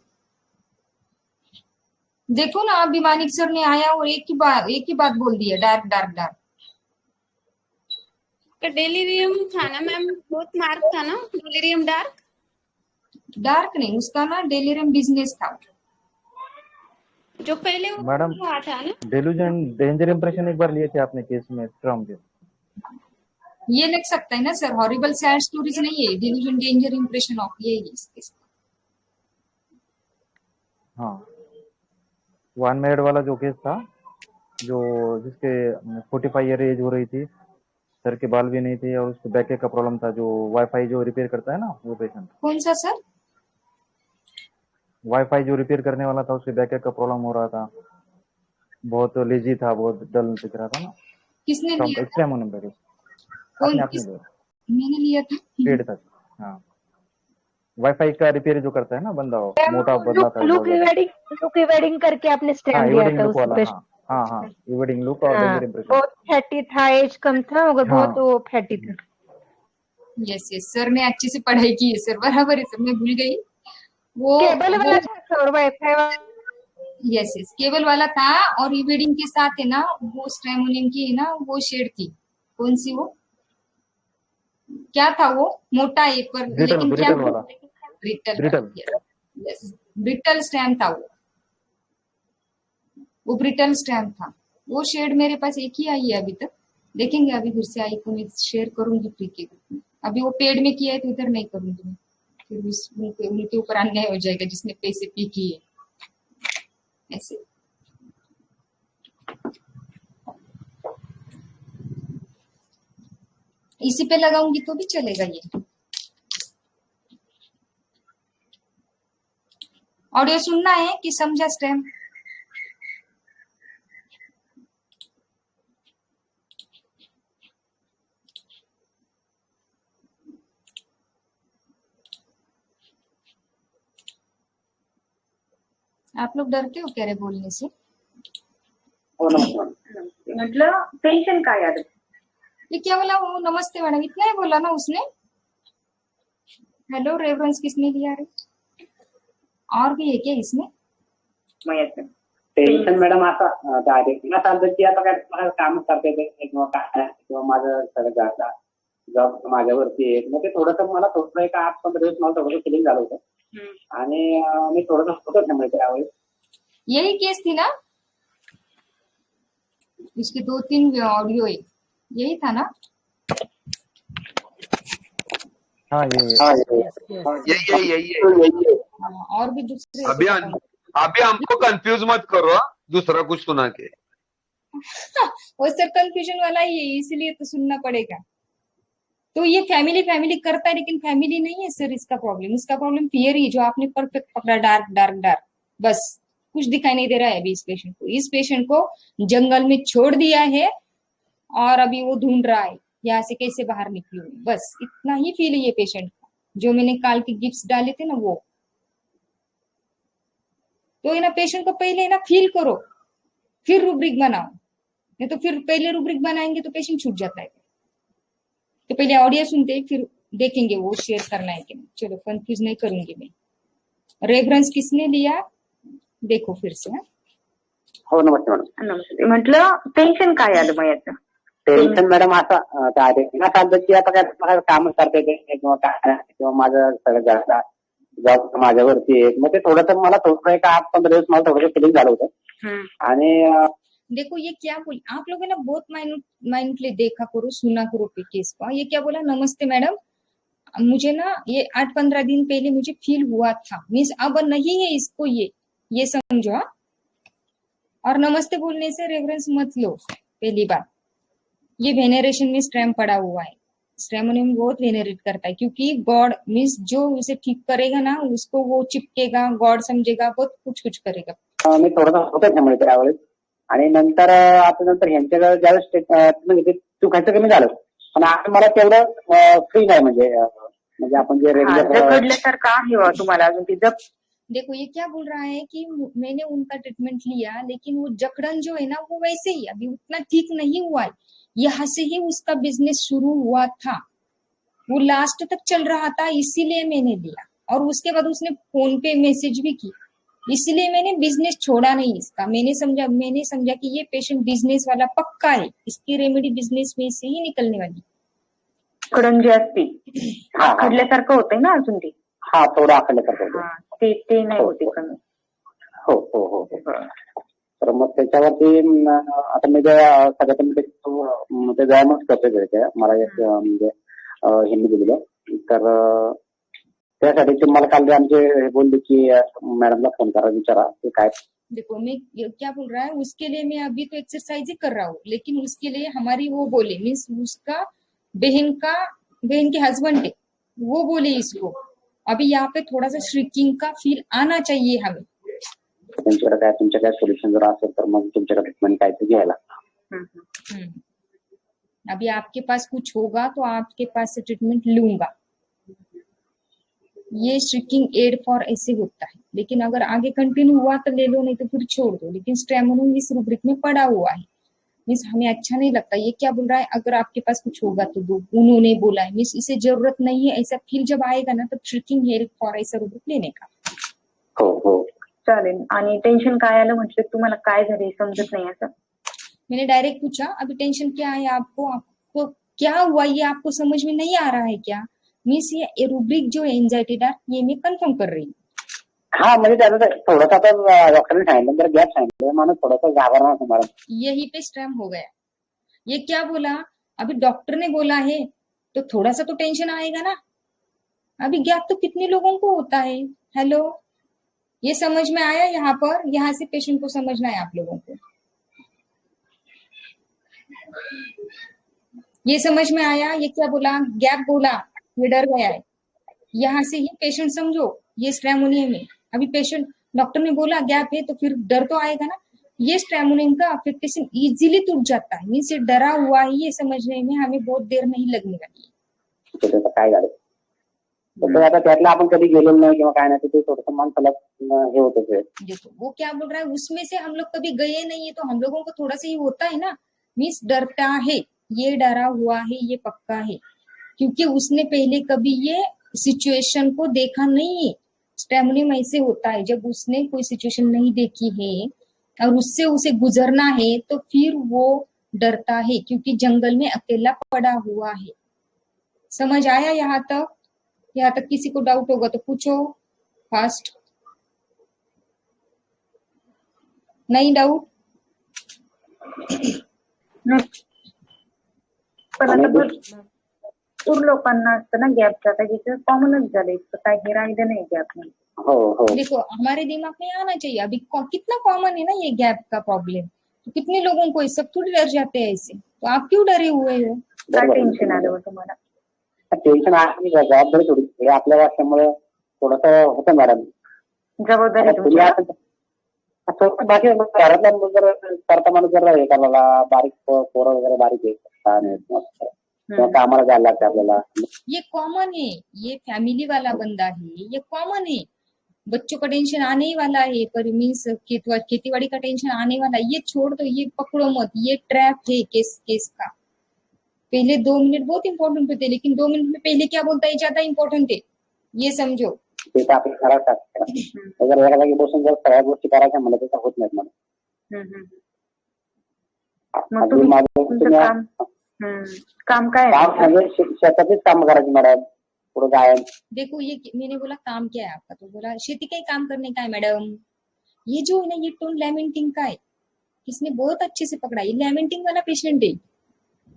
देखो ना अभी मानिक सर ने आया और एक ही बात बोल दिया, डार्क डार्क डार्क। डेलीरियम था ना मैम, बहुत मार्क था ना डेलीरियम डार्क। डार्क नहीं, उसका ना डेलिरियम बिजनेस था जो पहले वो मैडम हुआ था ना। डेल्यूजन डेंजर इंप्रेशन एक बार लिए थे आपने केस में स्ट्रॉन्ग के। ये लग सकता है ना सर, हॉरिबल सैड स्टोरीज नहीं है, डिल्यूजन डेंजर इंप्रेशन ऑफ ये हाँ, वो अनमेरिड वाला जो केस था, जो जिसके 45 ईयर एज हो रही थी, सर के बाल भी नहीं थे और उसको बैक का प्रॉब्लम था, जो वाईफाई जो रिपेयर करता है ना वो पेशेंट। कौन सा सर? वाईफाई जो रिपेयर करने वाला था, उसके बैक का प्रॉब्लम हो रहा था, बहुत लेजी था, बहुत डल दिख रहा था ना। किसने लिया था? एक्सट्रीम होने लगे। कौन अपने किस? लिए मैंने लिया था। पेड तक। हाँ, वाईफाई का रिपेयर जो करता है ना बंदा, वो मोटा बदला था बहुत ज्यादा। लुक वेडिंग करके आपने हाँ, स्टैम्प दिया इवेडिंग था लुक उस वाला। पेशेंट। हाँ हाँ हाँ, इवेडिंग लुक और हाँ, डेंजर इंप्रेशन। बहुत फैटी था, एज कम था मगर हाँ बहुत वो फैटी था। यस यस, सर ने अच्छे से पढ़ाई की है सर, बराबर है सर, मैं भूल गई वो केबल वाला था सर, वाईफाई वाला। यस यस, केबल वाला था और ईवेडिंग के साथ है ना वो स्ट्रेमोनियम की है ना वो शेड थी, कौन सी वो, क्या था वो, मोटा है पर ब्रिटल लेकिन क्या, ब्रिटल वाला। Brittle brittle. यस, ब्रिटल स्ट्रैम था वो ब्रिटल स्ट्रैम था। वो शेड मेरे पास एक ही आई है अभी तक, देखेंगे अभी फिर से आई को मैं शेयर करूंगी फ्री के ग्रुप में। अभी वो पेड में किया है तो इधर नहीं करूंगी मैं, फिर उनके ऊपर अन्याय हो जाएगा जिसने पैसे पे किए ऐसे। इसी पे लगाऊंगी तो भी चलेगा ये। ऑडियो सुनना है कि समझा स्टैम? आप लोग डरते हो कह रहे बोलने से? मतलब पेंशन का याद, ये क्या बोला वो, नमस्ते मैडम इतना ही बोला ना उसने। हेलो रेफरेंस किसने लिया रे, और भी है क्या इसमें? पेन्शन मॅडम आता डायरेक्ट ना सध्याची आता काय मला काम करते ते किंवा काय किंवा माझं सगळं जाता जॉब माझ्यावरती आहे, मग ते थोडंसं मला थोडं एक 8-15 दिवस मला थोडंसं फिलिंग झालं होतं आणि मी थोडंसं होतं त्यामुळे त्यावेळेस। यही केस थी ना, इसके 2-3 ऑडियो है, यही था ना? हाँ यही और भी दूसरे अभी हमको कंफ्यूज मत करो, दूसरा कुछ सुना के। वो सर कंफ्यूजन वाला ही है, इसलिए तो सुनना पड़ेगा। तो ये फैमिली करता है लेकिन फैमिली नहीं है सर इसका प्रॉब्लम, इसका प्रॉब्लम फियर ही, जो आपने परफेक्ट पकड़ा, डार्क डार्क डार्क, बस कुछ दिखाई नहीं दे रहा है अभी इस पेशेंट को। इस पेशेंट को जंगल में छोड़ दिया है और अभी वो ढूंढ रहा है यहाँ से कैसे बाहर निकलूं, बस इतना ही फील है ये पेशेंट का। जो मैंने काल के गिफ्ट्स डाले थे ना वो, तो ना पेशेंट को पहले ना फील करो फिर रूब्रिक बनाओ, नहीं तो फिर पहले रूब्रिक बनाएंगे तो पेशेंट छूट जाता है। तो पहले ऑडियो सुनते फिर देखेंगे वो शेयर करना है कि नहीं। चलो कंफ्यूज नहीं करूंगी मैं। रेफरेंस किसने लिया देखो फिर से। हो नमस्ते मॅडम। नमस्ते, म्हटलं पेन्शन काय आलं मग याचं? पेन्शन मॅडम आता डायरेक्ट ना सध्याची आता काय मला काम करते ते किंवा काय किंवा माझं सगळं जाता जॉब माझ्यावरती आहे, मग ते थोडंसं मला थोडं एक 8-15 दिवस मला थोडंसं फिलिंग झालं होतं आणि देखो ये क्या बोल, आप लोगों ने बहुत माइंडफुली देखा करो, सुना करो केस का। ये क्या बोला, नमस्ते मैडम मुझे ना ये 8-15 दिन पहले मुझे फील हुआ था, मीन्स अब नहीं है इसको, ये समझो। और नमस्ते बोलने से रेफरेंस मत लो, पहली बात। ये वेनेरेशन में स्ट्रैम पड़ा हुआ है, स्ट्रेमोनियम बहुत वेनेरेट करता है क्योंकि गॉड मीन्स जो उसे ठीक करेगा ना उसको वो चिपकेगा, गॉड समझेगा, बहुत कुछ करेगा। मी थोडंसं होतं त्यामुळे त्यावेळेस आणि नंतर आता नंतर ह्यांच्याकडे ज्यावेळेस चुकायचं कमी झालं, पण आता मला तेवढं फ्री नाही म्हणजे आपण जे रेग्युलर घडल्यासारखं आहे तुम्हाला अजून तिथं देखो ये क्या बोल रहा है कि मैंने उनका ट्रीटमेंट लिया, लेकिन वो जकड़न जो है ना वो वैसे ही अभी उतना ठीक नहीं हुआ है। यहाँ से ही उसका बिजनेस शुरू हुआ था, वो लास्ट तक चल रहा था, इसीलिए मैंने लिया। और उसके बाद उसने फोन पे मैसेज भी की, इसलिए मैंने बिजनेस छोड़ा नहीं इसका। मैंने समझा कि ये पेशेंट बिजनेस वाला पक्का है, इसकी रेमेडी बिजनेस में से ही निकलने वाली। जकड़न जी असती आखडल्यासारखं होतंय ना अजून ते. हा थोडं आखडल्यासारखं होतं. ते नाही होते कमी. हो हो हो हो. तर मग त्याच्यावरती आता मी सगळ्यात ते व्यायामच करतोय त्या मला म्हणजे ह्यांनी दिलेलं. तर त्यासाठी तुम्हाला काल आमचे बोलले की मॅडमला फोन करा विचारा की काय. देखो मैं क्या बोल रहा है, उसके लिए मैं अभी तो एक्सरसाइज ही कर रहा हूँ, लेकिन उसके लिए हमारी वो बोले मीन्स उसका बहन के हस्बैंड है, वो बोले इसको अभी यहाँ पे थोड़ा सा श्रिकिंग का फील आना चाहिए हमें. तुमच्या काय सोल्युशन जर असेल तर मग तुमच्याकडे ट्रीटमेंट काय ते घ्यायला. अभी आपके पास कुछ होगा तो आपके पास से ट्रीटमेंट लूंगा. ये श्रिकिंग एड फॉर ऐसे होता है, लेकिन अगर आगे कंटिन्यू हुआ तो ले लो, नहीं तो फिर छोड़ दो. लेकिन स्ट्रेमोनिन इस रूब्रिक में पड़ा हुआ है, मीन्स हमें अच्छा नहीं लगता. ये क्या बोल रहा है, अगर आपके पास कुछ होगा तो दो, उन्होंने बोला है, मीन्स इसे जरूरत नहीं है ऐसा फील जब आएगा ना तब श्रिकिंग हेल्प फॉर ऐसा रूब्रिक लेने का. हो हो चालेल. आणि टेन्शन काय आलं म्हटलं, तुम्हाला काय झाले समजत नाही असं. मैंने डायरेक्ट पूछा अभी टेंशन क्या है आपको क्या हुआ, ये आपको समझ में नहीं आ रहा है क्या. मीन्स ये रूब्रिक जो है एंजाइटी डार, ये मैं कंफर्म कर रही हूँ. हा म्हणजे त्याचं थोडंसं आता डॉक्टरने सांगितलं तर गॅप सांगितलं माणूस थोडासा घाबरणार तुम्हाला. यही पे स्ट्रैम हो गया. ये क्या बोला, अभी डॉक्टर ने बोला है तो थोड़ा सा तो टेंशन आएगा ना. अभी गैप तो कितने लोगों को होता है. हेलो, ये समझ में आया यहाँ पर, यहाँ से पेशेंट को समझना है आप लोगों को. ये समझ में आया, ये क्या बोला, गैप बोला, ये डर गया है. यहाँ से ही पेशेंट समझो ये स्ट्रेमोनियम है. अभी पेशेंट डॉक्टर ने बोला गैप है तो फिर डर तो आएगा ना. ये स्ट्रेमोनियम का अफेक्टेशन इजीली टूट जाता है, मीन्स ये डरा हुआ है, ये समझने में हमें बहुत देर नहीं लगने वाली है. काय झालं आता त्यातला आपण कधी गेलेलो नाही किंवा काय नाही, ते थोडंसं माणसाला हे होतं. देखो वो क्या बोल रहा है, उसमें से हम लोग कभी गए नहीं है तो हम लोगों को थोड़ा सा ये होता है ना, मीन्स डरता है, ये डरा हुआ है, ये पक्का है, क्योंकि उसने पहले कभी ये सिचुएशन को देखा नहीं है. स्ट्रेमोनियम ऐसे होता है, जब उसने कोई सिचुएशन नहीं देखी है और उससे उसे गुजरना है तो फिर वो डरता है, क्योंकि जंगल में अकेला पड़ा हुआ है. समझ आया यहाँ तक? यहाँ तक किसी को डाउट होगा तो पूछो फास्ट. नहीं डाउट? पण आता भरपूर लोकांना असतं ना गॅपचं, आता जिथे कॉमनच झालंय, काय हे राहिलं नाही गॅप नाही. हो हो देखो हमारे दिमाग में आना चाहिए अभी कितना कॉमन है ना ये गैप का प्रॉब्लम. तो कितने लोगों को सब थोड़ी डर जाते हैं ऐसे, तो आप क्यों डरे हुए हो. काय टेन्शन आलं तुम्हाला. टेन्शन आहे, जबाबदारी थोडी हे आपल्या वाटल्यामुळे थोडंसं होतं मॅडम. जबाबदारी बाकी घरातला जर करता माणूस जर हे करायला बारीक पोरं वगैरे बारीक आहे कामाला जायला लागतं आपल्याला. ये कॉमन है, ये फैमिली वाला बंदा है, ये कॉमन है. बच्चों का टेंशन आने ही वाला है, पर मीन्स खेतीबाड़ी का टेंशन आने वाला है. ये छोड़ दो, ये पकड़ो मत, ये ट्रैप है केस का. पहले 2 मिनिट बहुत इंपॉर्टंट होते, लेकिन 2 मिनिट में पहले क्या बोलता है ज्यादा इंपॉर्टंट है, ये समझो. ते तर आपण करावं लागतं. जर एका जागी बसून जर सगळ्या गोष्टी करायच्या म्हणलं तर होत नाहीत मला. काम काय म्हणजे शेतातलीच काम करायची मॅडम, पुढे जाय. देखो ये मैंने बोला काम क्या है आपका, तो बोला खेती का ही काम करने का है मैडम. ये जो है ना ये टोन लैमेंटिंग का है, इसने बहुत अच्छे से पकड़ा. ये लैमेंटिंग वाला पेशेंट है.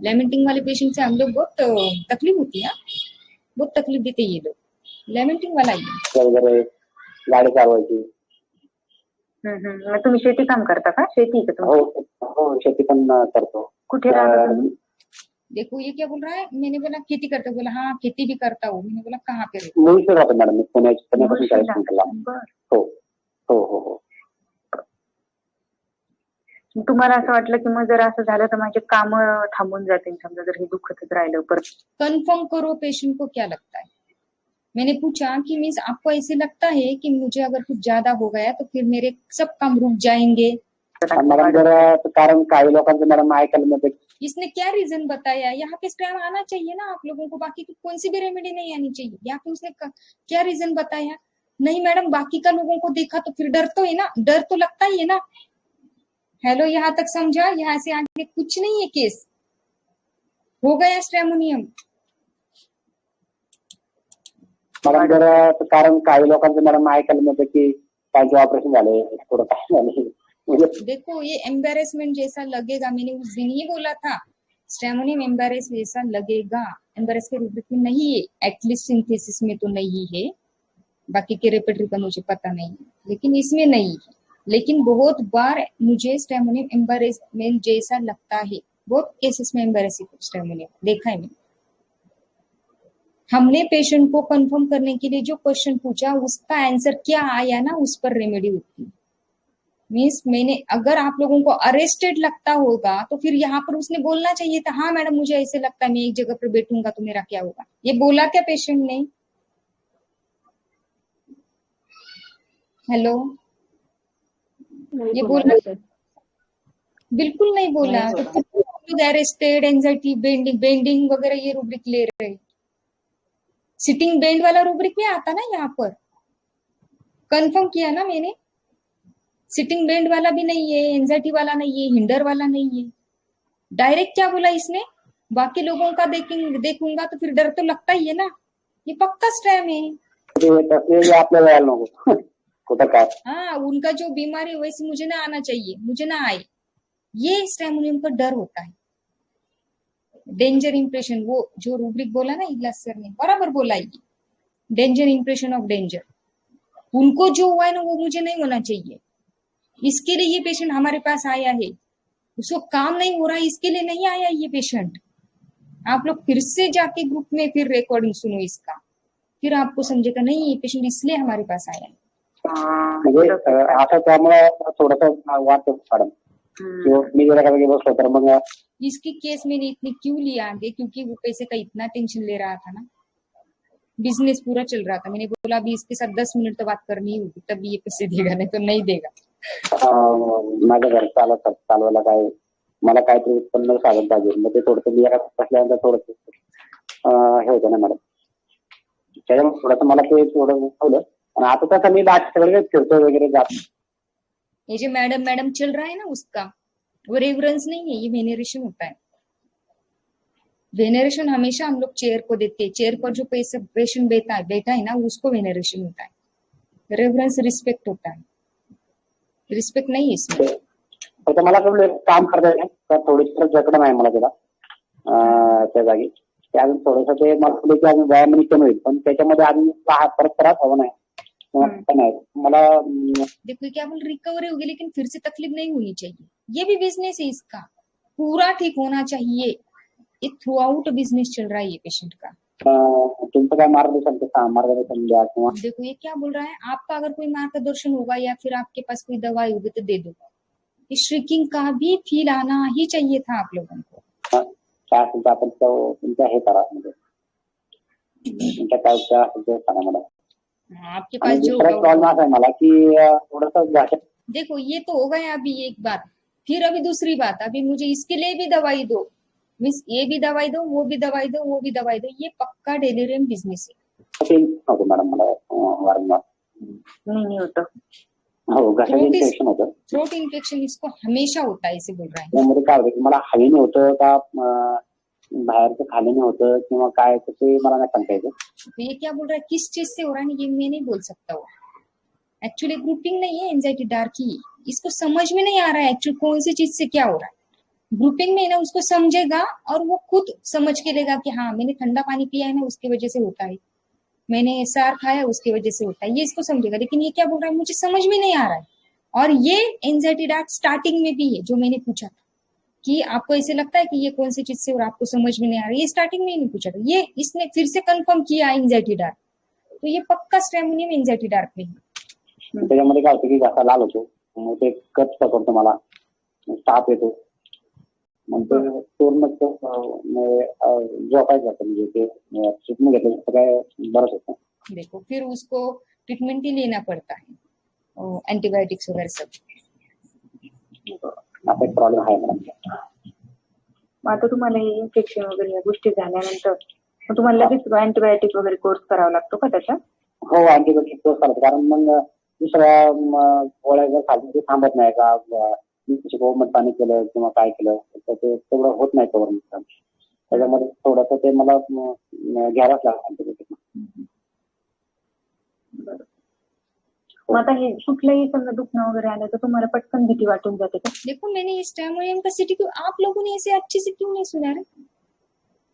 लैमेंटिंग वाले पेशेंट से हम लोग बहुत तकलीफ होती है, बहुत तकलीफ देते ये लोग. लैमेंटिंग वाला ही गाडी चालवायची. मग तुम्ही शेती काम करता का, शेती का तुम्ही. हो शेती पण करतो. कुठे राहता तुम्ही. देखो ये क्या बोल रहा है, मैंने बोला खेती करते, बोला हाँ खेती भी करता हूँ. मैंने बोला कहाँ पे. मुळशी राहतो मॅडम, पुण्यापासून 40 किलोमीटरला. हो हो हो हो. तुम्हाला असं वाटलं की मग जर असं झालं तर माझे काम थांबून जातील समजा, जर हे दुखतच राहिलं. पर कन्फर्म करो पेशेंट को क्या लगता है. मैंने पूछा कि मीन्स आपको ऐसे लगता है कि मुझे अगर कुछ ज्यादा हो गया तो फिर मेरे सब काम रुक जाएंगे? मॅडम जर कारण काही लोकांचं मॅडम ऐकायला मध्ये इसने क्या रीजन बताया? यहाँ पे स्क्रैम आना चाहिए ना आप लोगों को, बाकी की कौन सी भी रेमेडी नहीं आनी चाहिए। यहाँ पे उसने क्या रीजन बताया? नहीं मैडम, बाकी का लोगों को देखा तो फिर डर तो है ना, डर तो लगता ही है ना। हेलो, यहाँ तक समझा? यहाँ से आगे कुछ नहीं है, केस हो गया स्ट्रैमोनियम। मॅडम जर कारण काही लोकांचं मॅडम ऐकायला मध्ये की काय ऑपरेशन झाले थोडं काय झाले म्हणजे देखो ये एम्बेरसमेंट जैसा लगेगा, मैंने उस दिन ही बोला था स्ट्रैमोनियम एम्बेरस जैसा लगेगा। एम्बेरस के रूप में नहीं है, एटलीस्ट सिंथेसिस में तो नहीं है, बाकी के रेपेटरी का मुझे पता नहीं है, लेकिन इसमें नहीं है। लेकिन बहुत बार मुझे स्ट्रैमोनियम एम्बेरसमेंट जैसा लगता है, बहुत केसेस में एम्बेरसिंग स्ट्रैमोनियम देखा है मैंने। हमने पेशेंट को कंफर्म करने के लिए जो क्वेश्चन पूछा उसका आंसर क्या आया ना, उस पर रेमेडी होती है। मीन्स मैंने, अगर आप लोगों को अरेस्टेड लगता होगा तो फिर यहाँ पर उसने बोलना चाहिए था, हाँ मैडम मुझे ऐसे लगता है, मैं एक जगह पर बैठूंगा तो मेरा क्या होगा। ये बोला क्या पेशेंट ने? हेलो, ये बोला? बिल्कुल नहीं बोला। तो लोग अरेस्टेड, एंजाइटी, बेंडिंग वगैरह ये रूब्रिक ले रहे। सिटिंग बेंड वाला रूब्रिक में आता ना, यहाँ पर कंफर्म किया ना मैंने। सिटिंग बेंड वाला भी नहीं है, एंजाइटी वाला नहीं है, हिंडर वाला नहीं है। डायरेक्ट क्या बोला इसने? बाकी लोगों का देखूंगा तो फिर डर तो लगता ही है ना। ये पक्का स्ट्रैम है। आपल्याला नको कुठं काय हाँ, उनका जो बीमारी है वैसे मुझे ना आना चाहिए, मुझे ना आए, ये स्ट्रैमोनियम का डर होता है। डेंजर इंप्रेशन, वो जो रूब्रिक बोला ना इगलास सर ने, बराबर बोला ये, डेंजर इंप्रेशन ऑफ डेंजर। उनको जो हुआ है ना वो मुझे नहीं होना चाहिए। इसके लिए ये पेशेंट हमारे पास आया है, उसको काम नहीं हो रहा है, इसके लिए नहीं आया ये पेशेंट। आप लोग फिर से जाके ग्रुप में फिर रिकॉर्डिंग सुनो इसका, फिर आपको समझेगा नहीं ये पेशेंट इसलिए हमारे पास आया है। म्हणजे असं त्यामुळे थोडंसं वाटतं मॅडम मी जरा कधी बसलो तर मग इसकी केस मैंने इतनी क्यों लिया आगे, क्योंकि वो पैसे का इतना टेंशन ले रहा था ना, बिजनेस पूरा चल रहा था। मैंने बोला अभी इसके साथ 10 मिनट तो बात करनी होगी, तभी ये पैसे देगा, नहीं तो नहीं देगा। माझं घर चालवायला काय मला काहीतरी उत्पन्न साधन पाहिजे, मग ते थोडंसं मी एका बसल्यानंतर थोडंसं हे होतं ना मॅडम, त्याच्यामुळे थोडंसं मला ते थोडं ठेवलं। आणि आता तसं मी सगळे फिरतो वगैरे जात। ये जो मैडम चल रहा है ना उसका, वो रेवरेंस नहीं है, ये वेनेरेशन होता है। वेनेरेशन हमेशा हम लोग चेयर को देते हैं, चेयर पर जो पेशेंट बैठा है ना उसको वेनेरेशन होता है। रेवरेंस रिस्पेक्ट होता है, रिस्पेक्ट नहीं है इसमें। फक्त मला काम करता येईल तर थोडीशी जकडण आहे मला त्याला त्या जागी, ते अजून थोडंसं ते मला की अजून व्यायाम कमी होईल, पण त्याच्यामध्ये अजून परत त्रास हवा नाही। मला देखो क्या बोल, रिकवरी होगी लेकिन फिर से तकलीफ नहीं होनी चाहिए। ये भी बिजनेस है, इसका पूरा ठीक होना चाहिए। ये थ्रू आउट बिजनेस चल रहा है ये पेशेंट का। तुमचं काय मार्गदर्शन द्या किंवा देखो ये क्या बोल रहा है, आपका अगर कोई मार्गदर्शन होगा या फिर आपके पास कोई दवाई होगी तो दे दो। इस श्रिकिंग का भी फील आना ही चाहिए था आप लोगों को। काय असेल आपण तुमच्या हे करा, म्हणजे तुमच्या काय असेल सांगा मला। आपके पास जो प्रॉब्लम है मला की थोड़ा देखो ये तो हो गया अभी एक बात, फिर अभी दूसरी बात, अभी मुझे इसके लिए भी दवाई दो, मीन्स ये भी दवाई दो, वो भी दवाई दो, वो भी दवाई दो। ये पक्का डेलिरियम बिजनेस है। मॅडम मला वारंवार नहीं होता। हो, घशाचं इन्फेक्शन होतं, थ्रोट इन्फेक्शन इसको हमेशा होता है, ऐसे बोल रहा है। त्यामुळे काय होतं की मला हवी नाही होतं का बाहेरचं खाली नाही होतं किंवा काय, ते मला नाही सांगता येतं। तो ये क्या बोल रहा है, किस चीज से हो रहा है ये मैं नहीं बोल सकता हूँ। एक्चुअली ग्रुपिंग नहीं है एंजाइटी डार्क की, इसको समझ में नहीं आ रहा है एक्चुअली कौन सी चीज से क्या हो रहा है। ग्रुपिंग में ना उसको समझेगा और वो खुद समझ के लेगा कि हाँ मैंने ठंडा पानी पिया है ना उसकी वजह से होता है, मैंने सार खाया उसकी वजह से होता है, ये इसको समझेगा। लेकिन ये क्या बोल रहा है मुझे समझ में नहीं आ रहा है। और ये एंजाइटी डार्क स्टार्टिंग में भी है, जो मैंने पूछा था कि आपको ऐसे लगता है कि ये कौन सी चीज से और आपको समझ में नहीं आ रहा, ये स्टार्टिंग में ही नहीं पूछा था, ये इसने फिर से कंफर्म किया एंजाइटी डार्क। तो ये पक्का स्ट्रैमोनियम एंजाइटी डार्क में है। त्याच्यामध्ये काय होतं की घसा लाल होतो, मग ते कच पकडतो, मला ताप येतो, मग ते पूर्ण झोपायचं जातं, म्हणजे ते ट्रीटमेंट घेतलं तर काय बरंच होतं। देखो फिर उसको ट्रीटमेंट ही लेना पड़ता है, एंटीबायोटिक्स वगैरह सब। असा एक प्रॉब्लेम आहे मॅडम. मग आता तुम्हाला हे इन्फेक्शन वगैरे या गोष्टी झाल्यानंतर मग तुम्हाला लगेच अँटीबायोटिक वगैरे कोर्स करावा लागतो का त्याचा? हो, अँटीबायोटिक कोर्स करायचा, कारण मग दुसऱ्या गोळ्या जर खाली ते थांबत नाही का, गोमट पाणी केलं किंवा काय केलं तर ते तेवढं होत नाही कव्हर. त्याच्यामध्ये थोडंसं ते मला घ्यायलाच लागतं अँटीबायोटिक. मग आता हे कुठलंही समजा दुखणं वगैरे आलं तर तुम्हाला पटकन भीती वाटून जाते का? देखो मैंने इस स्ट्रेमोनियम का सिटी क्यों आप लोगों ने इसे अच्छे से क्यों नहीं सुना रहे?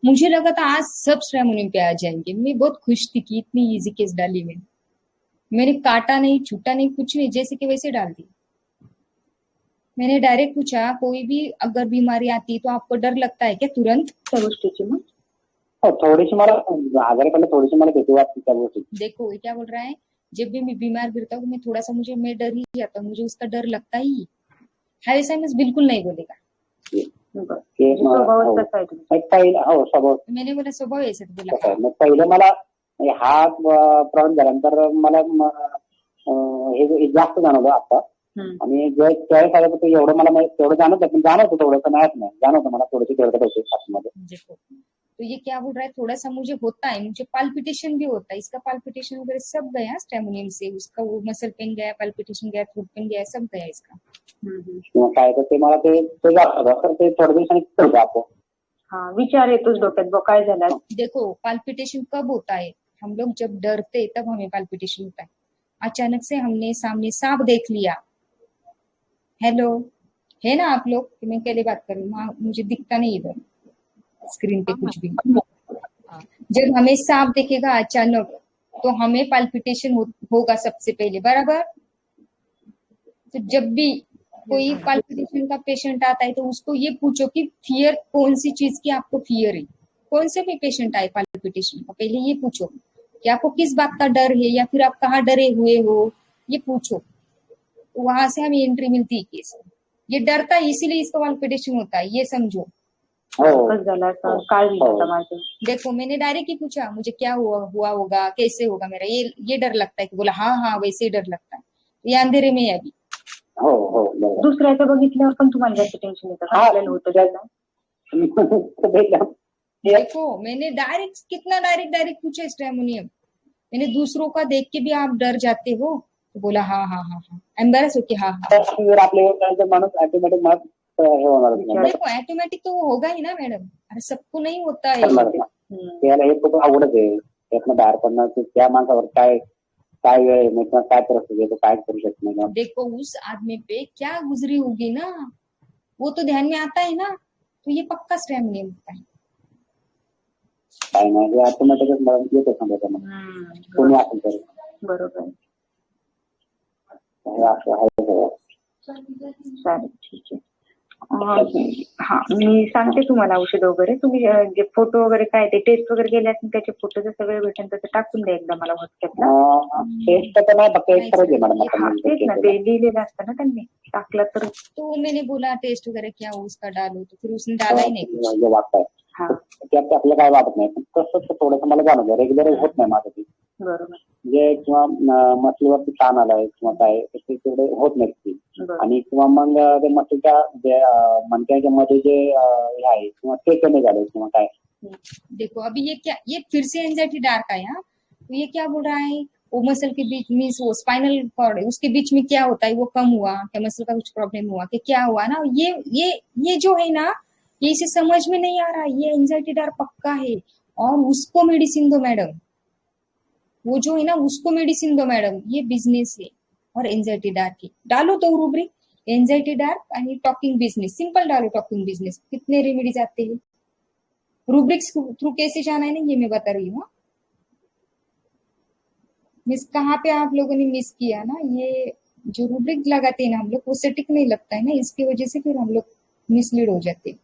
मुझे लगा था आज सब स्ट्रेमोनियम पे आ जाएंगे, मैं बहुत खुश थी कि इतनी इजी केस डाली मैंने काटा नहीं, छूटा नहीं, कुछ नहीं, जैसे कि वैसे डाल दी। मैंने डायरेक्ट पूछा कोई भी अगर बीमारी आती है तो आपको डर लगता है क्या तुरंत? त्या गोष्टीची मग थोडीशी मला आजारीपणे थोडीशी मला भीती वाटते त्या गोष्टी. देखो ये क्या बोल रहा है, जब भी मैं बीमार गिरता हूँ मैं थोड़ा सा मैं डर ही जाता हूँ, मुझे उसका डर लगता ही। हाइसाइमस बिल्कुल नहीं बोलेगा। स्वभाव कसा आहे तुमचा? हो, स्वभाव. मैंने बोला स्वभाव ऐसे तो बोला मग पहिले मला हा प्रॉब्लेम झाल्यानंतर मला हे जास्त जाणवलं आता. आणि त्यावेळेस आलं तर एवढं मला तेवढं जाणवतं थोडंसं नाही जाणवतं मला थोडीशी गडबड होते छातीमध्ये. तो ये क्या बोल रहा है, थोड़ा सा मुझे होता है, मुझे पाल्पिटेशन भी होता है, इसका पाल्पिटेशन वगैरह सब गया स्ट्रेमोनियम से, उसका वो मसल पेन गया, पाल्पिटेशन गया, थ्रोट पेन गया, सब गया इसका। किंवा काय तर ते मला ते थोड्या दिवसांनी कळतं आपण. हाँ, विचार येतोच डोक्यात बघ काय झालं. देखो पाल्पिटेशन कब होता है, हम लोग जब डरते तब हमें पाल्पिटेशन होता है। अचानक से हमने सामने सांप देख लिया, हेलो है ना आप लोग, मैं पहले बात कर रही हूँ, मुझे दिखता नहीं इधर स्क्रीन पे कुछ भी। जब हमें सांप दिखेगा अचानक तो हमें पाल्पिटेशन होगा सबसे पहले, बराबर। तो जब भी कोई पाल्पिटेशन का पेशेंट आता है तो उसको ये पूछो कि फियर कौन सी चीज की आपको फियर है, कौन से भी पेशेंट आए पाल्पिटेशन का, पहले ये पूछो कि आपको किस बात का डर है या फिर आप कहाँ डरे हुए हो, ये पूछो। वहां से हमें एंट्री मिलती है केस। ये डरता है इसीलिए इसका पाल्पिटेशन होता है, ये समझो। देखो मैंने डायरेक्ट ही पूछा मुझे क्या हुआ होगा, कैसे होगा मेरा, ये डर लगता है कि बोला हाँ वैसे ही डर लगता है, ये अंधेरे में है अभी। दुसऱ्याचं बघितल्यावर पण तुम्हाला जास्त टेन्शन येतं, आपल्याला होतं त्याला. देखो मैंने कितना डायरेक्ट पूछा स्ट्रेमोनियम, मैंने दूसरों का देख के भी आप डर जाते हो, तो बोला हाँ हाँ हाँ हाँ, एम्बेरस होके हाँ हाँ। देखो ऑटोमेटिक तो वो होगा ही ना मैडम, अरे सबको नहीं होता है। त्याला हे खूप आवडत आहे त्यातनं बाहेर पडणं, त्या माणसावर काय वेळ आहे किंवा काय परिस्थिती आहे तो काय करू शकत नाही. देखो उस आदमी पे क्या गुजरी होगी ना, वो तो ध्यान में आता है ना, तो ये पक्का स्ट्रेमोनियम होता है। काय नाही ऑटोमॅटिकच येतो समजा कोणी असेल तरी. बरोबर. चालेल, ठीक आहे. हा मी सांगते तुम्हाला औषध वगैरे, तुम्ही जे फोटो वगैरे काय ते टेस्ट वगैरे केले असतील त्याचे फोटो जसं वेळ भेटेल तसं टाकून द्या एकदा मला व्हॉट्सअपला. टेस्ट तर नाही फक्त एक तरच आहे मॅडम. तेच ना, ते लिहिलेलं असतं ना त्यांनी, टाकलं तर. तो मैंने बोला टेस्ट वगैरह क्या उसका डालो, तो फिर उसने डाला ही नहीं। जे वाटतंय त्यात आपल्याला काय वाटत नाही, तसं थोडंसं मला जाणवलं, रेग्युलर होत नाही माझं ते. बरोबर. जे किंवा मसलीवरती ताण आलाय किंवा काय तेवढे होत नाही. आणि किंवा मग ते मसलीच्या जे मणक्याच्या मध्ये जे हे आहे किंवा ते कमी झाले किंवा काय. देखो अभी ये फिर से एंजाइटी डार्क आया, तो ये क्या बोल रहा है, वो मसल के बीच में वो स्पाइनल कॉर्ड है उसके बीच में क्या होता है, वो कम हुआ क्या, मसल का कुछ प्रॉब्लम हुआ कि क्या हुआ ना, ये जो है ना, ये इसे समझ में नहीं आ रहा, ये एंजाइटी डार्क पक्का है। और उसको मेडिसिन दो मैडम, वो जो है ना उसको मेडिसिन दो मैडम, ये बिजनेस है। और एंजाइटी डार्क की डालो तो रूब्रिक एंजाइटी डार्क आणि टॉकिंग बिजनेस, सिंपल डालो टॉकिंग बिजनेस, कितने रेमेडीज आते हैं। रूब्रिक्स थ्रू कैसे जाना है ना ये मैं बता रही हूँ। मिस कहाँ पे आप लोगों ने मिस किया ना, ये जो रूब्रिक लगाते हैं ना हम लोग, वो सेटिक नहीं लगता है ना, इसकी वजह से फिर हम लोग मिसलीड हो जाते हैं।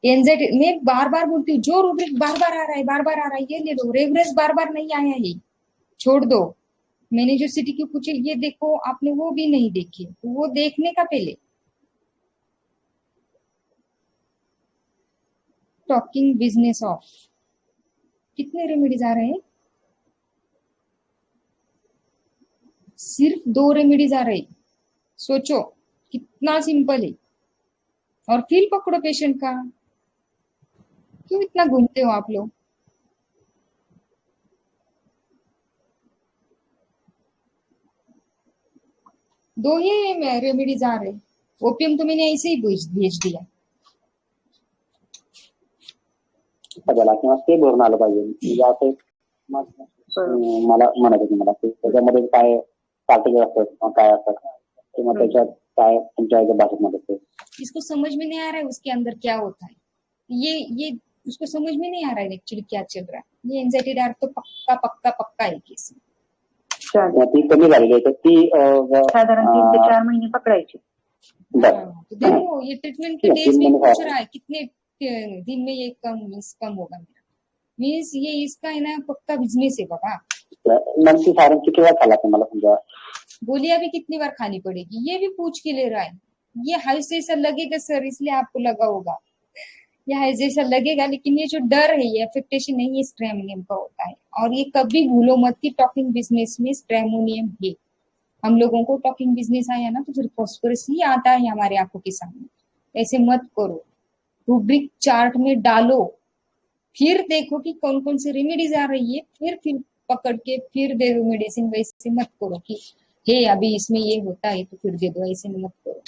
एंजाइटी मैं बार बार बोलती हूँ, जो रूब्रिक बार बार आ रहा है ये ले लो, रेवरेस बार बार नहीं आया है छोड़ दो। मैंने जो सिटी की पूछे ये देखो, आपने वो भी नहीं देखी, तो वो देखने का पहले। टॉकिंग बिजनेस ऑफ कितने रेमेडीज आ रहे हैं, सिर्फ 2 रेमेडीज आ रही, सोचो कितना सिंपल है। और फिर पकड़ो पेशेंट का, क्यों इतना घूमते हो आप लोग? दो ही रेमेडीज आ रहे, ओपीएम तो मैंने ऐसे ही भेज दिया। त्याला किंवा ते भरून आलं पाहिजे म्हणजे असं मला म्हणत होते मला की त्याच्यामध्ये काय पार्टिकल असतात किंवा काय असतात किंवा त्याच्यात काय तुमच्या भाषेत म्हणत होते. इसको समझ में नहीं आ रहा है उसके अंदर क्या होता है, ये उसको समझ में नहीं आ रहा है एक्चुअली क्या चल रहा है। ये एंजाइटी डार्क तो पक्का पक्का पक्का है केस। ती कमी झालेली आहे तर ती साधारण 3 ते 4 महिने पकडायची. तो देखो ये ट्रीटमेंट के डेज में पूछ रहा है कितने दिन में ये कम होगा मेरा, मीन्स ये इसका है ना पक्का बिजनेस है बाबा। मग ती साधारण किती वेळा खाला तुम्हाला समजा गोलियां भी कितनी बार खानी पड़ेगी ये भी पूछ के ले रहा है। ये हाई जैसा लगेगा सर, इसलिए आपको लगा होगा ये हाई जैसा लगेगा, लेकिन ये जो डर है ये एफेक्टेशन नहीं है, स्ट्रेमोनियम का होता है। और ये कभी भूलो मत कि टॉकिंग बिजनेस में स्ट्रेमोनियम है। हम लोगों को टॉकिंग बिजनेस आया ना तो फिर फॉस्फोरस ही आता है हमारे आंखों के सामने। ऐसे मत करो, रूब्रिक चार्ट में डालो, फिर देखो कि कौन कौन सी रेमेडीज आ रही है, फिर पकड़ के फिर दे दो मेडिसिन। वैसे मत करो कि हे अभी इसमें ये होता है तो फिर दे दो, ऐसे मत करो।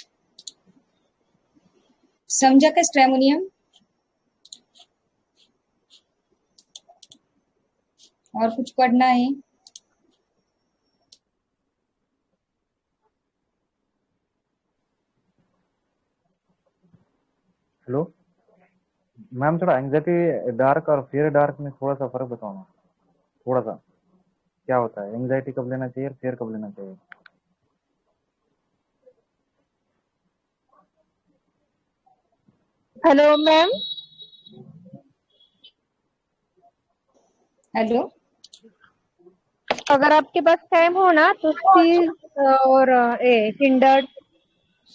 समझा का स्ट्रेमोनियम? और कुछ पढ़ना है? हेलो मैम, थोड़ा एंजाइटी डार्क और फियर डार्क में थोड़ा सा फर्क बताओ ना, थोड़ा सा क्या होता है, एंजाइटी कब लेना चाहिए, फियर कब लेना चाहिए? Hello ma'am. हेलो, अगर आपके पास टाइम हो ना तो सीज और हिंडर्ड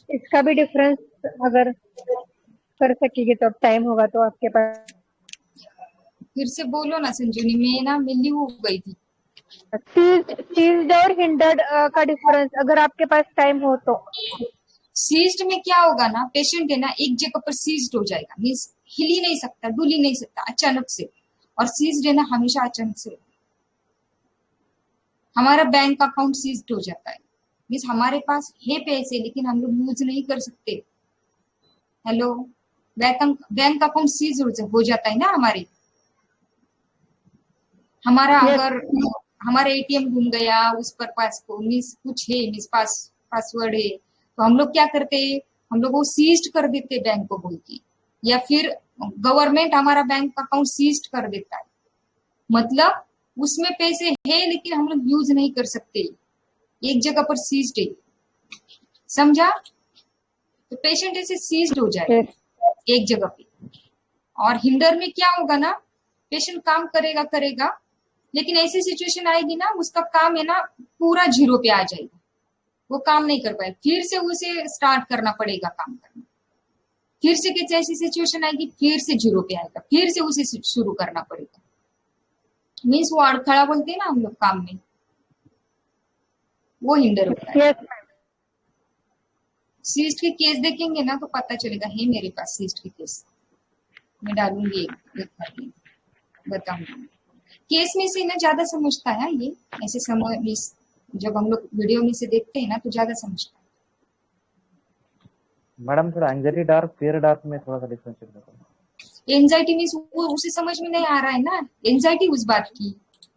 इसका भी डिफरेंस अगर कर सकेगी तो अब टाइम होगा तो आपके पास। फिर से बोलो ना संजीवनी, मैं ना मिली हो गई थी। सीज्ड और हिंडर्ड का डिफरेंस अगर आपके पास टाइम हो तो। सीज्ड में क्या होगा ना, पेशेंट है ना एक जगह पर सीज्ड हो जाएगा, मीन्स हिल ही नहीं सकता, डुल ही नहीं सकता अचानक से। और सीज्ड है ना हमेशा अचानक से। हमारा बैंक अकाउंट सीज्ड हो जाता है, मीन्स हमारे पास है पैसे लेकिन हम लोग यूज नहीं कर सकते। हेलो, बैंक अकाउंट सीज हो जाता है ना हमारे। हमारा अगर हमारा एटीएम घूम गया, उस पर पास मिस कुछ है, मिस पासवर्ड है, तो हम लोग क्या करते हैं, हम लोग वो सीज्ड कर देते हैं बैंक को बोल के, या फिर गवर्नमेंट हमारा बैंक अकाउंट सीज्ड कर देता है। मतलब उसमें पैसे है लेकिन हम लोग यूज नहीं कर सकते, एक जगह पर सीज्ड है। समझा? तो पेशेंट ऐसे सीज्ड हो जाएगा एक जगह पे। और हिंडर में क्या होगा ना, पेशेंट काम करेगा लेकिन ऐसी सिचुएशन आएगी ना, उसका काम है ना पूरा जीरो पे आ जाएगा, वो काम नहीं कर पाएगा, फिर से उसे स्टार्ट करना पड़ेगा काम करना। फिर से कैसे ऐसी सिचुएशन आएगी, फिर से जीरो पे आएगा, फिर से उसे शुरू करना पड़ेगा। मीन्स वो अड़खड़ा बोलते हैं ना हम लोग काम में, वो हिंडर होता है। सीस्ट के केस देखेंगे ना तो पता चलेगा, है मेरे पास सीस्ट के केस, मैं डालूंगी एक बताऊंगी। केस में से ना ज्यादा समझता है ये, ऐसे समझ जब हम लोग वीडियो में से देखते हैं ना तो ज्यादा समझता है। मैडम थोड़ा एंजाइटी डार्क फियर डार्क में थोड़ा सा डिफरेंशिएट बताओ। एंजाइटी मीन्स वो उसे समझ में नहीं आ रहा है ना, एंजाइटी उस बात की,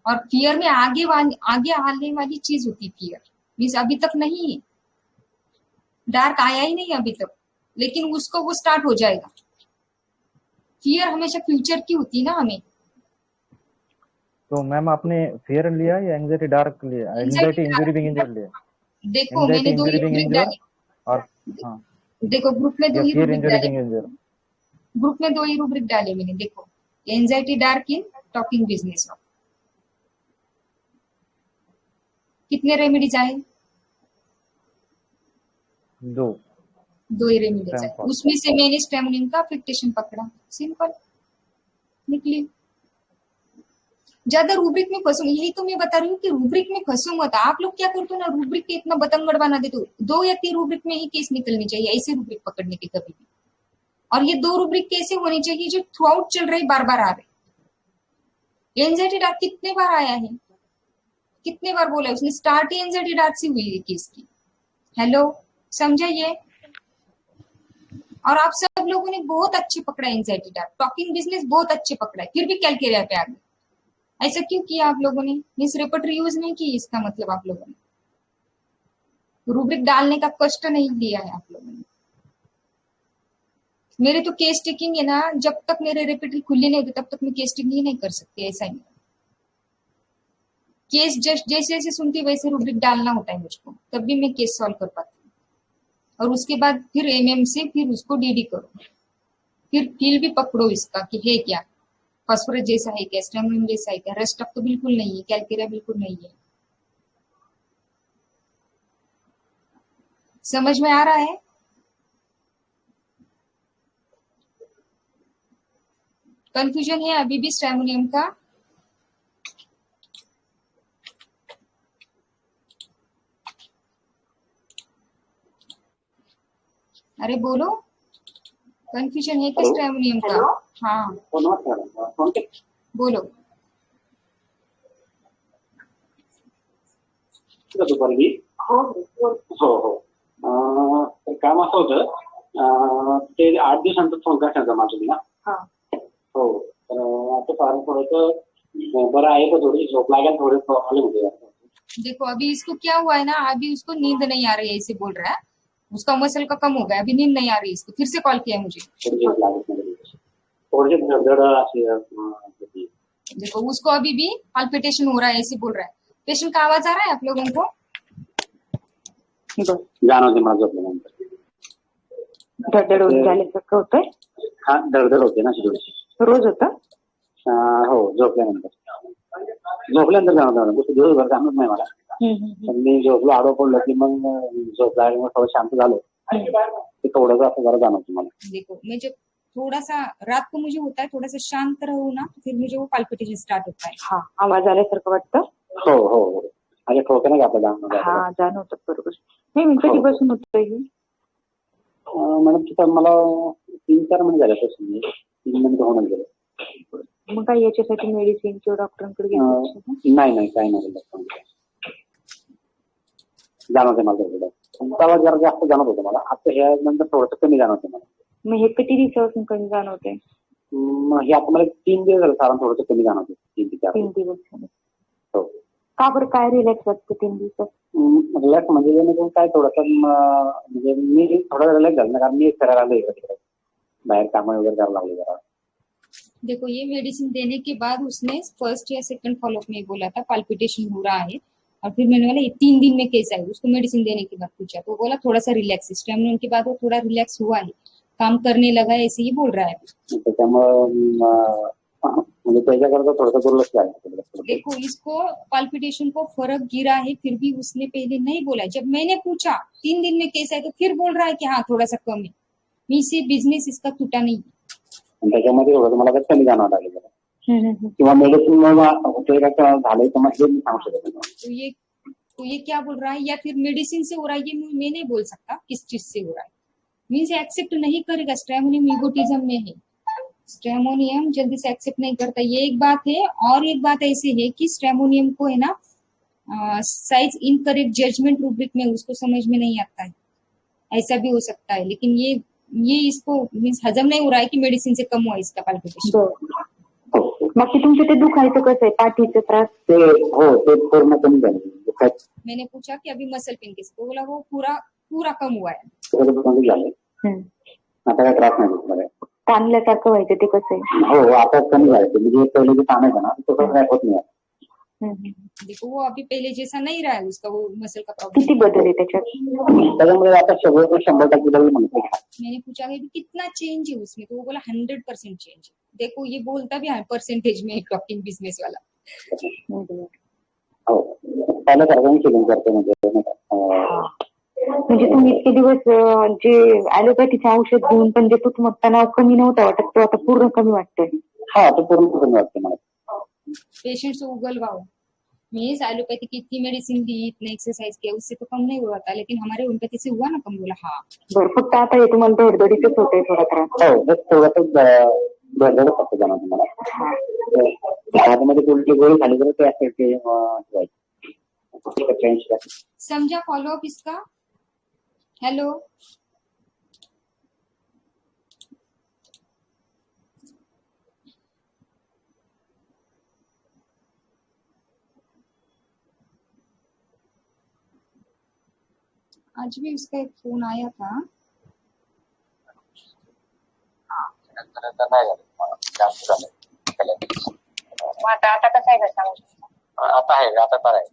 और फियर में आगे आने वाली चीज होती है। फियर मीन्स अभी तक नहीं है, डार्क आया ही नहीं अभी तक, लेकिन उसको वो स्टार्ट हो जाएगा। फियर हमेशा फ्यूचर की होती है ना हमें। तो मैम आपने फियर लिया या एंजाइटी डार्क लिया, एंजाइटी इंजरी बिंग इंजर लिया? देखो मैंने दो ही रूब्रिक डाले, और हाँ देखो ग्रुप में दो ही रूब्रिक डाले, इंजर ग्रुप में 2 ही रूब्रिक डाले मैंने। देखो anxiety dark in talking business of, कितने रेमेडीज आए? 2 ही रेमेडीज आए, उसमें से मैंने स्ट्रेमोनियम का एप्लीकेशन पकड़ा, सिंपल निकली। ज्यादा रूब्रिक में फंसो, यही तो मैं बता रही हूँ कि रूब्रिक में फंसो मत। आप लोग क्या करते हो ना, रूब्रिक के इतना बतंगड़ बना देते हो। 2 या 3 रूब्रिक में ही केस निकलनी चाहिए, ऐसे रूब्रिक पकड़ने के कभी भी। और ये 2 रूब्रिक कैसे होनी चाहिए जो थ्रू आउट चल रहे, बार बार आ रहे। एंजाइटी डार्क कितने बार आया है, कितने बार बोला है उसने, स्टार्ट ही एंजाइटी डार्क से हुई है केस की। हेलो, समझा ये? और आप सब लोगों ने बहुत अच्छे पकड़ा एंजाइटी डार्क, टॉकिंग बिजनेस बहुत अच्छे पकड़ा है, फिर भी कैलकेरिया पे आ गए। ऐसा क्यों किया आप लोगों ने? मीन्स रेपर्टरी यूज नहीं की, इसका मतलब आप लोगों ने रूब्रिक डालने का कष्ट नहीं लिया है आप लोगों ने। मेरे तो केस टेकिंग है ना, जब तक मेरे रेपर्टरी खुली नहीं होती तब तक मैं केस टेकिंग ही नहीं कर सकती। ऐसा ही केस जस्ट जैसे जैसे सुनती वैसे रूब्रिक डालना होता है मुझको, तब भी मैं केस सॉल्व कर पाती हूँ। और उसके बाद फिर एमएम से फिर उसको डीडी करो, फिर फील भी पकड़ो इसका कि है क्या, फास्फोरस जैसा है क्या, स्ट्रेमोनियम जैसा है क्या। रस्ट तो बिल्कुल नहीं है, कैलकेरिया बिल्कुल नहीं है। समझ में आ रहा है? कंफ्यूजन है अभी भी स्ट्रेमोनियम का? अरे बोलो, कंफ्यूजन है क्या स्ट्रेमोनियम का? हाँ बोलो। दुपारी हो हो काम असं होतं, ते 8 दिवसांचा फोन करायचा जमा तुम्ही ना. हो, तर आता फार थोडंसं बरं आहे का, थोडी झोप लागायला थोडे प्रॉब्लेम होते. देखो अभी इसको क्या हुआ है ना, अभी उसको नींद नहीं आ रही है, ऐसे बोल रहा है। उसका मसल का कम हो गया, अभी नींद नहीं आ रही इसको। फिर से कॉल किया मुझे। देखो उसको अभी भी पाल्पिटेशन हो रहा है, ऐसे बोल रहा है। पेशेंट का आवाज आ रहा है आप लोगों को? जाणवते मला झोपल्यानंतर. धडधड झाल्यासारखं होतंय. हा, धडधड होते ना रोज होतं. हो, झोपल्यानंतर जाणवतं. दिवसभर जाणवत नाही मला, पण मी झोपलो, आडो पडलो की मग झोप लागली, मग थोडं शांत झालो ते थोडंसं असं जरा जाणवतं मला. देखो मैं जब थोड़ा सा रात को मुझे होता है, थोड़ा सा शांत रहूं ना, फिर मुझे वो पाल्पिटेशन स्टार्ट होता है। हा, आवाज आल्यासारखं वाटतं. हो हो हो, म्हणजे ठोके ना आपलं जाणवतं. हा, जाणवतं बरोबर. नाही, मी कधीपासून होतोय ही? मॅडम तिथं मला 3-4 महिने झाल्यापासून, 3 महिने होऊन गेले. मग काय याच्यासाठी मेडिसिन किंवा डॉक्टरांकडे गेले? नाही काही नाही डॉक्टर. जाणवते मला थोडं, तेव्हा जरा जास्त जाणवत होतं मला. आता ह्या नंतर थोडंसं कमी जाणवते मला. मग हे किती दिवसापासून कमी जाणवते? हे आता मला 3 दिवस झालं, साधारण थोडंसं कमी जाणवते. 3 ते 4 दिवस. हो. का बरं, काय रिलॅक्स वाटतं 3 दिवसात? रिलॅक्स म्हणजे काय थोडंसं, म्हणजे मी थोडा रिलॅक्स झालं ना, कारण मी फिरायला आलो इकडे तिकडे, बाहेर कामं वगैरे करायला लागले जरा. देखो ये मेडिसिन देने के बाद उसने फर्स्ट या सेकंड फॉलोअप में बोला था पाल्पिटेशन हो रहा है, और फिर मैंने बोला ये 3 दिन में कैसा है, उसको मेडिसिन देने के बाद पूछा तो बोला थोड़ा सा रिलैक्स। स्टेमिना के बाद वो थोड़ा रिलैक्स हुआ है, काम करने लगा है, ऐसे ही बोल रहा है। म्हणजे त्याच्याकरता थोडंसं दुर्लक्ष झालं. देखो इसको पाल्पिटेशन को फर्क गिरा है, फिर भी उसने पहले नहीं बोला। जब मैंने पूछा 3 दिन में कैसा है, तो फिर बोल रहा है कि हाँ थोड़ा सा कम है। मीसे बिझनेस इसका टूटा नहीं। त्याच्यामध्ये थोडंसं मला कमी जाणवं लागेल किंवा मेडिसिन होतोय का झालंय तर मग हे मी सांगू शकत नाही. तो ये क्या बोल रहा है, या फिर मेडिसिन से हो रहा है, ये मैं नहीं बोल सकता किस चीज से हो रहा है। मीन्स एक्सेप्ट नहीं करेगा, स्ट्रेमोनियम ईगोटिज्म में है। स्ट्रेमोनियम जल्दी से एक्सेप्ट नहीं करता, ये एक बात है। और एक बात ऐसे है कि स्ट्रेमोनियम को है ना साइज इनकरेक्ट जजमेंट रूब्रिक में उसको समझ में नहीं आता है, ऐसा भी हो सकता है। लेकिन ये इसको मीन्स हजम नहीं हो रहा है कि मेडिसिन से कम हुआ इसका पाल्पिटेशन। बाकी तुमचं ते दुखायचं कसं आहे, पाठीचा त्रास? हो, ते पूर्ण कमी झालं. मैंने पूछा कि अभी मसल पेन किसको, बोला वो पूरा कम हुआ है। आता काय त्रास नाही होत मला. ताणल्यासारखं व्हायचं ते कसं आहे? हो, आता कमी झालं. म्हणजे पहिले जे ताणायचं ना तो काय होत नाही. देखो वो अभी पहले जैसा नहीं रहा है, उसका वो मसल का प्रॉब्लम। किती बदल आहे त्याच्यात? त्याच्यामुळे आता 100% बदल म्हणतो. मैंने पूछा कि कितना चेंज है उसमें, तो वो बोला 100% चेंज है। देखो ये बोलता भी है परसेंटेज में टॉकिंग बिजनेस वाला। हो, पहिल्या सारखं फिलिंग करते म्हणजे तुम्ही इतके दिवस जे ॲलोपॅथीचं औषध घेऊन पण जे तणाव कमी नव्हता वाटत, तो आता पूर्ण कमी वाटतंय. हा, तो पूर्ण कमी वाटतं मला. पेशेंट से उगलवाओ। मीन्स एलोपैथी की इतनी मेडिसिन दी, इतने एक्सरसाइज किया, उससे तो कम नहीं हुआ था, लेकिन हमारे होम्योपैथी से हुआ ना कम। बोला हाँ। बरं फक्त आता हे तुम्हाला धडधडीतच होतंय थोडा त्रास. हो बस थोडंसं धडधडच फक्त जाणवतं तुम्हाला. हातामध्ये उलटी गोळी खाली तर ते असेल ते व्हायचं. समझा फॉलो अप इसका? हेलो, आज भी उसका एक फोन आया था। आता कसं आहे घसा? आता आहे आता बरं आहे.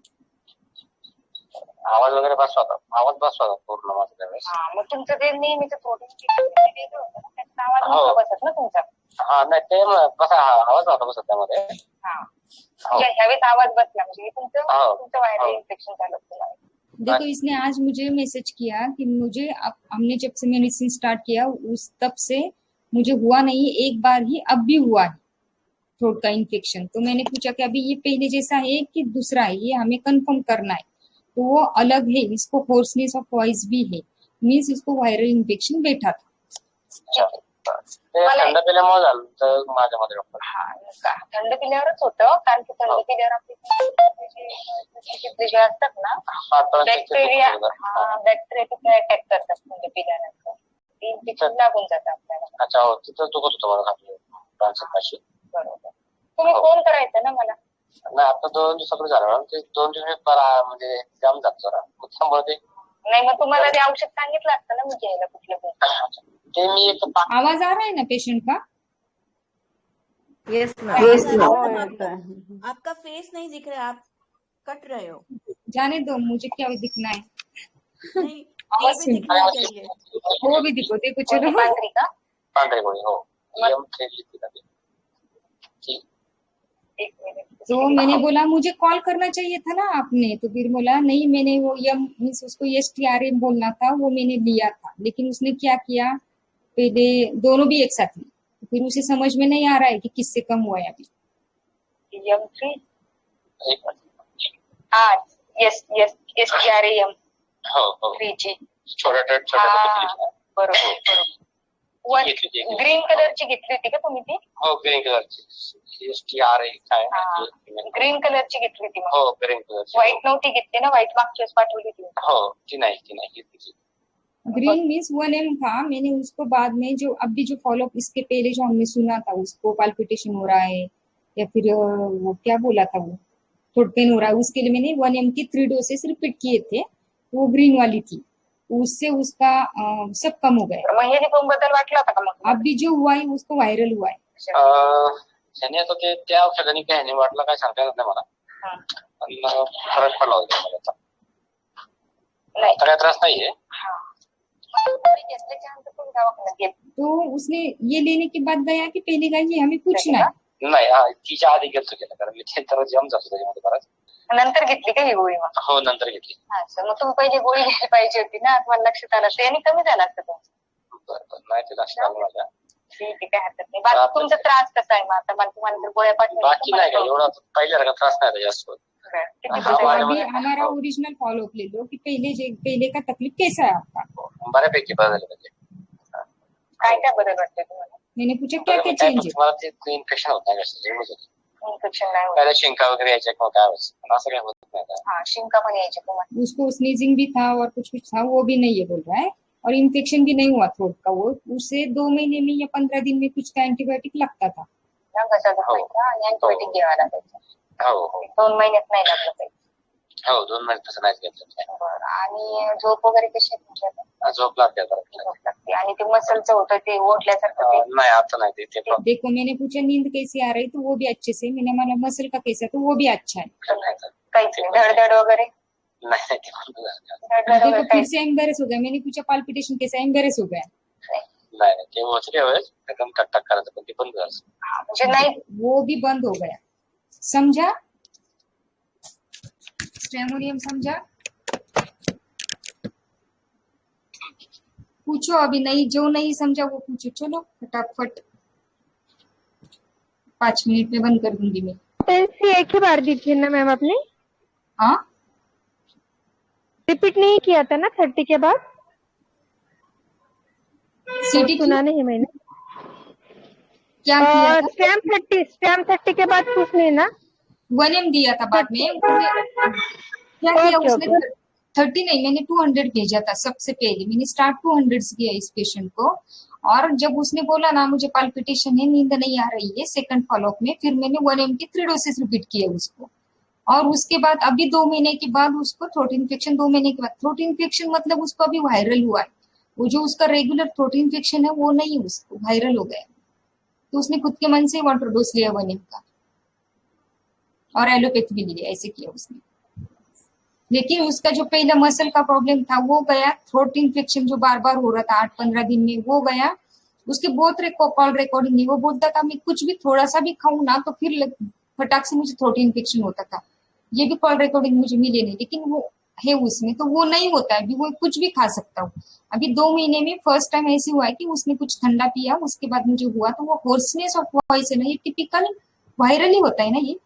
आवाज वगैरे बसवा होता, आवाज बसवा होता पूर्ण माझा त्यावेळेस. मग तुमचं जे नेहमीच प्रोटीन होतं ना त्याचा आवाज नव्हता बसत ना तुमचा? हा नाही ते कसा आवाज नव्हता बसत त्यामध्ये. ह्यावेळेस आवाज बसला म्हणजे तुमचं व्हायरल इन्फेक्शन झालं तुम्हाला. देखो इसने आज मुझे मैसेज किया कि मुझे हमने जब से मेडिसिन स्टार्ट किया उस तब से मुझे हुआ नहीं, एक बार ही अब भी हुआ है थ्रोट का इन्फेक्शन। तो मैंने पूछा कि अभी ये पहले जैसा है कि दूसरा है, ये हमें कंफर्म करना है। तो वो अलग है, इसको होर्सनेस ऑफ वॉइस भी है, मीन्स इसको वायरल इन्फेक्शन बैठा था। थंड पिल्यामुळे झालं तर माझ्यामध्ये डॉक्टर. हा थंड पिल्यावरच होतं, कारण की थंड पिल्यावर आपले जे असतात ना बॅक्टेरिया तिथे अटॅक करतात थंड पिल्यानंतर, इन्फेक्शन लागून जातं आपल्याला. अच्छा हो तिथं दुखत होतं मला खाली ट्रान्सफरपाशी. बरोबर. तुम्ही फोन करायचा ना मला. नाही आता 2 दिवसापूर्वी झालं ते 2 दिवस म्हणजे जाम जात जरा त्यामुळे ते. नाही मग तुम्हाला ते औषध सांगितलं असतं ना मी घ्यायला कुठलं ते मी एक. आवाज आ रहा है ना पेशेंट का? यस ना. आपका फेस नहीं दिख रहा, आप कट रहे हो. जाने दो, मुझे क्या दिखना है? नहीं आवाज भी दिखना चाहिए. वो भी दिखो, देखो चलो। पांढरी गोळी हो तो मैंने बोला मुझे कॉल करना चाहिए था ना आपने, तो फिर बोला नहीं मैंने वो यम मीन्स उसको STRM बोलना था, वो मैंने लिया था, लेकिन उसने क्या किया पहले दोनों भी एक साथ ली, तो फिर उसे समझ में नहीं आ रहा है कि किससे कम हुआ है अभी। यम3 हाँ यस STRM 3G बरोबर. ग्रीन कलरची घेतली होती का तुम्ही ती? हो ग्रीन कलरची STRM काय ग्रीन कलरची घेतली होती. हो ग्रीन कलरची. व्हाईट नव्हती घेतली ना, व्हाईट मागच्या वेळेस पाठवली होती. हो ती नाही घेतली. ग्रीन मीन्स 1M था, मैंने उसको बाद में जो अभी जो फॉलोअप इसके पहले जो हमने सुना था उसको पाल्पिटेशन हो रहा है या फिर वो क्या बोला था वो थ्रोट पेन हो रहा है, उसके लिए मैंने 1M की 3 डोसेस रिपीट किए थे, वो ग्रीन वाली थी, उससे उसका सब कम हो गया. मग हे बदल वाटला होता का मग? अभी जो हुआ है उसको वायरल हुआ है. ह्याने आता ते त्या औषधाने काय ह्याने वाटलं काय सांगता येत नाही मला, पण फरक पडला होता मला. आता काय त्रास नाहीये. तो उसने ये लेने के बाद गया कि पहले का ये हमें कुछ नाही तिच्या आधी गेलतो गेला, कारण मी ते तर जाम जातो त्याच्यामध्ये बराच. नंतर घेतली का ही गोळी? मग हो नंतर घेतली. मग तुम्ही पहिले गोळी घ्यायला पाहिजे होती ना, तुम्हाला लक्षात आलं त्याने कमी झालं असतं तुमचं. बरं नाही ते लक्षात आलं माझ्या. ठीक आहे काय हरकत नाही. बाकी तुमचा त्रास कसा आहे मग आता? मला तुम्हाला तर गोळ्या पाठवल्या. बाकी नाही का एवढा पहिल्यासारखा त्रास नाही जास्त. अभी हमारा ओरिजिनल फॉलोअप ले लो कि पहले का तकलीफ कैसा है आपका? बऱ्यापैकी बदल म्हणजे काय बदल वाटतंय तुम्हाला? मैंने पूछा क्या क्या चेंज है? मला ते इन्फेक्शन होत नाही कसं इन्फेक्शन नाही होत. पहिले शिंका वगैरे यायच्या किंवा काय व्हायचं असं काही होत नाही. हाँ शिंका पण यायची तुम्हाला? उसको स्नीजिंग भी था और कुछ था, वो भी नहीं है बोल रहा है, और इन्फेक्शन भी नहीं हुआ थ्रोट का. वो उसे 2 महीने में या 15 दिन में कुछ का एंटीबायोटिक लगता था. घसा दुखायचा आणि अँटीबायोटिक घ्यावा लागायचं. 2 महिन्यात नाही लागलं पाहिजे. हो 2 महिन्यात तसं नाहीच घेतलं. बरं. आणि झोप वगैरे कशी आहे तुमच्या? झोप लागते. आणि ते मसलचं होतं ते ओढल्यासारखं? नाही आता नाही ते. देखो मैंने पूछा नींद कैसी आ रही, तो वो भी अच्छे से, मैंने माना मसल का कैसा, तो वो भी अच्छा है. काहीच नाही धडधड वगैरे? नहीं देखो फिर से एम्बेरस हो गया. मैंने पूछा पाल्पिटेशन कैसा, एम्बेरस हो गया. नहीं ते होते एकदम टक टक करायचं पण ते बंद करायचं. म्हणजे नाही वो भी बंद हो गया. समझा? स्टेमोनियम समझा? पूछो अभी, नहीं जो नहीं समझा वो पूछो. चलो फटाफट 5 मिनट में बंद कर दूंगी मैं. टेंसी एक ही बार दी थी ना मैम आपने? हाँ रिपीट नहीं किया था ना 30 के बाद? सीटी सुना नहीं मैंने। क्या किया था? स्टैम्प 30 के बाद कुछ नहीं ना? 1M दिया था बाद में। क्या किया ओके उसने? ओके 30 नहीं, मैंने 200 भेजा था सबसे पहले। मैंने स्टार्ट 200 से किया इस पेशेंट को, और जब उसने बोला ना मुझे पाल्पिटेशन है, नींद नहीं आ रही है, सेकंड फॉलोअप में फिर मैंने 1M की 3 डोसेस रिपीट किए उसको। और उसके बाद अभी 2 महीने के बाद उसको थ्रोट इन्फेक्शन, 2 महीने के बाद थ्रोट इन्फेक्शन मतलब उसको अभी वायरल हुआ है। वो जो उसका रेगुलर थ्रोट इन्फेक्शन है वो नहीं, उसको वायरल हो गया। तो उसने खुद के मन से वाटर डोज लिया 1M का, और एलोपैथी भी लिया, ऐसे किया उसने। लेकिन उसका जो पहला मसल का प्रॉब्लम था वो गया, थ्रोट इन्फेक्शन जो बार बार हो रहा था 8-15 दिन में वो गया। उसके बहुत कॉल रिकॉर्डिंग नहीं, वो बोलता था मैं कुछ भी थोड़ा सा भी खाऊं ना तो फिर फटाक से मुझे थ्रोट इन्फेक्शन होता था। ये भी कॉल रिकॉर्डिंग मुझे मिले नहीं, लेकिन वो है उसमें, तो वो नहीं होता है। अभी वो कुछ भी खा सकता हूँ। अभी 2 महीने में फर्स्ट टाइम ऐसे हुआ है कि उसने कुछ ठंडा पिया, उसके बाद मुझे हुआ, तो वो होर्सनेस ऑफ वॉइस है ना, ये टिपिकल वायरल ही होता है ना ये।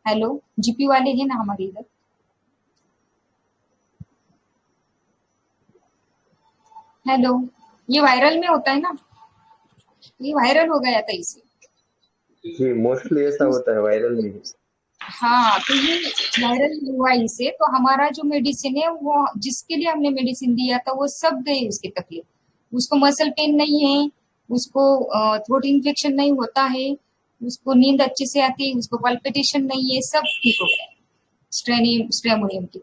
हेलो, जीपी वाले हैं ना हमारे इधर। हेलो, ये वायरल में होता है ना, ये वायरल हो गया था इसे। जी मोस्टली ऐसा होता है वायरल में। हाँ, तो ये वायरल हुआ इसे, तो हमारा जो मेडिसिन है वो जिसके लिए हमने मेडिसिन दिया था वो सब गए उसकी तकलीफ। उसको मसल पेन नहीं है, उसको थ्रोट इन्फेक्शन नहीं होता है, उसको नींद अच्छे से आती है, उसको पल्पिटेशन नहीं है, सब ठीक हो गया स्ट्रेमोनियम की।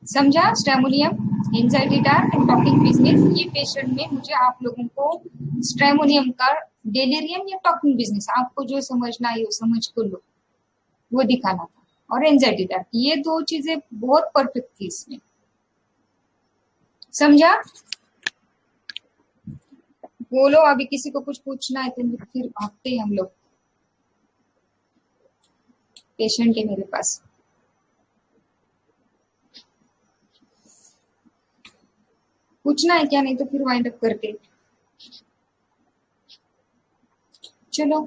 समझा? Stramonium, anxiety dark and talking business. ये पेशेंट में मुझे आप लोगों को स्ट्रेमोनियम का डेलिरियम या टॉकिंग बिजनेस, आपको जो समझना है वो समझ को लो, वो दिखाना था। और एंजाइटी डार्क, ये 2 चीजें बहुत परफेक्ट थी इसमें। समझा? बोलो, अभी किसी को कुछ पूछना है तो फिर भागते हैं हम लोग। पेशेंट है मेरे पास। पूछना है क्या? नहीं तो फिर वाइंड अप करते। चलो,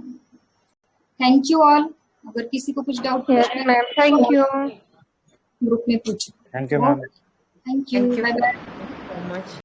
थैंक यू ऑल। अगर किसी को कुछ डाउट पूछना है मैम थैंक यू। ग्रुप में पूछो। Thank you ma'am. Thank you, bye bye. so much.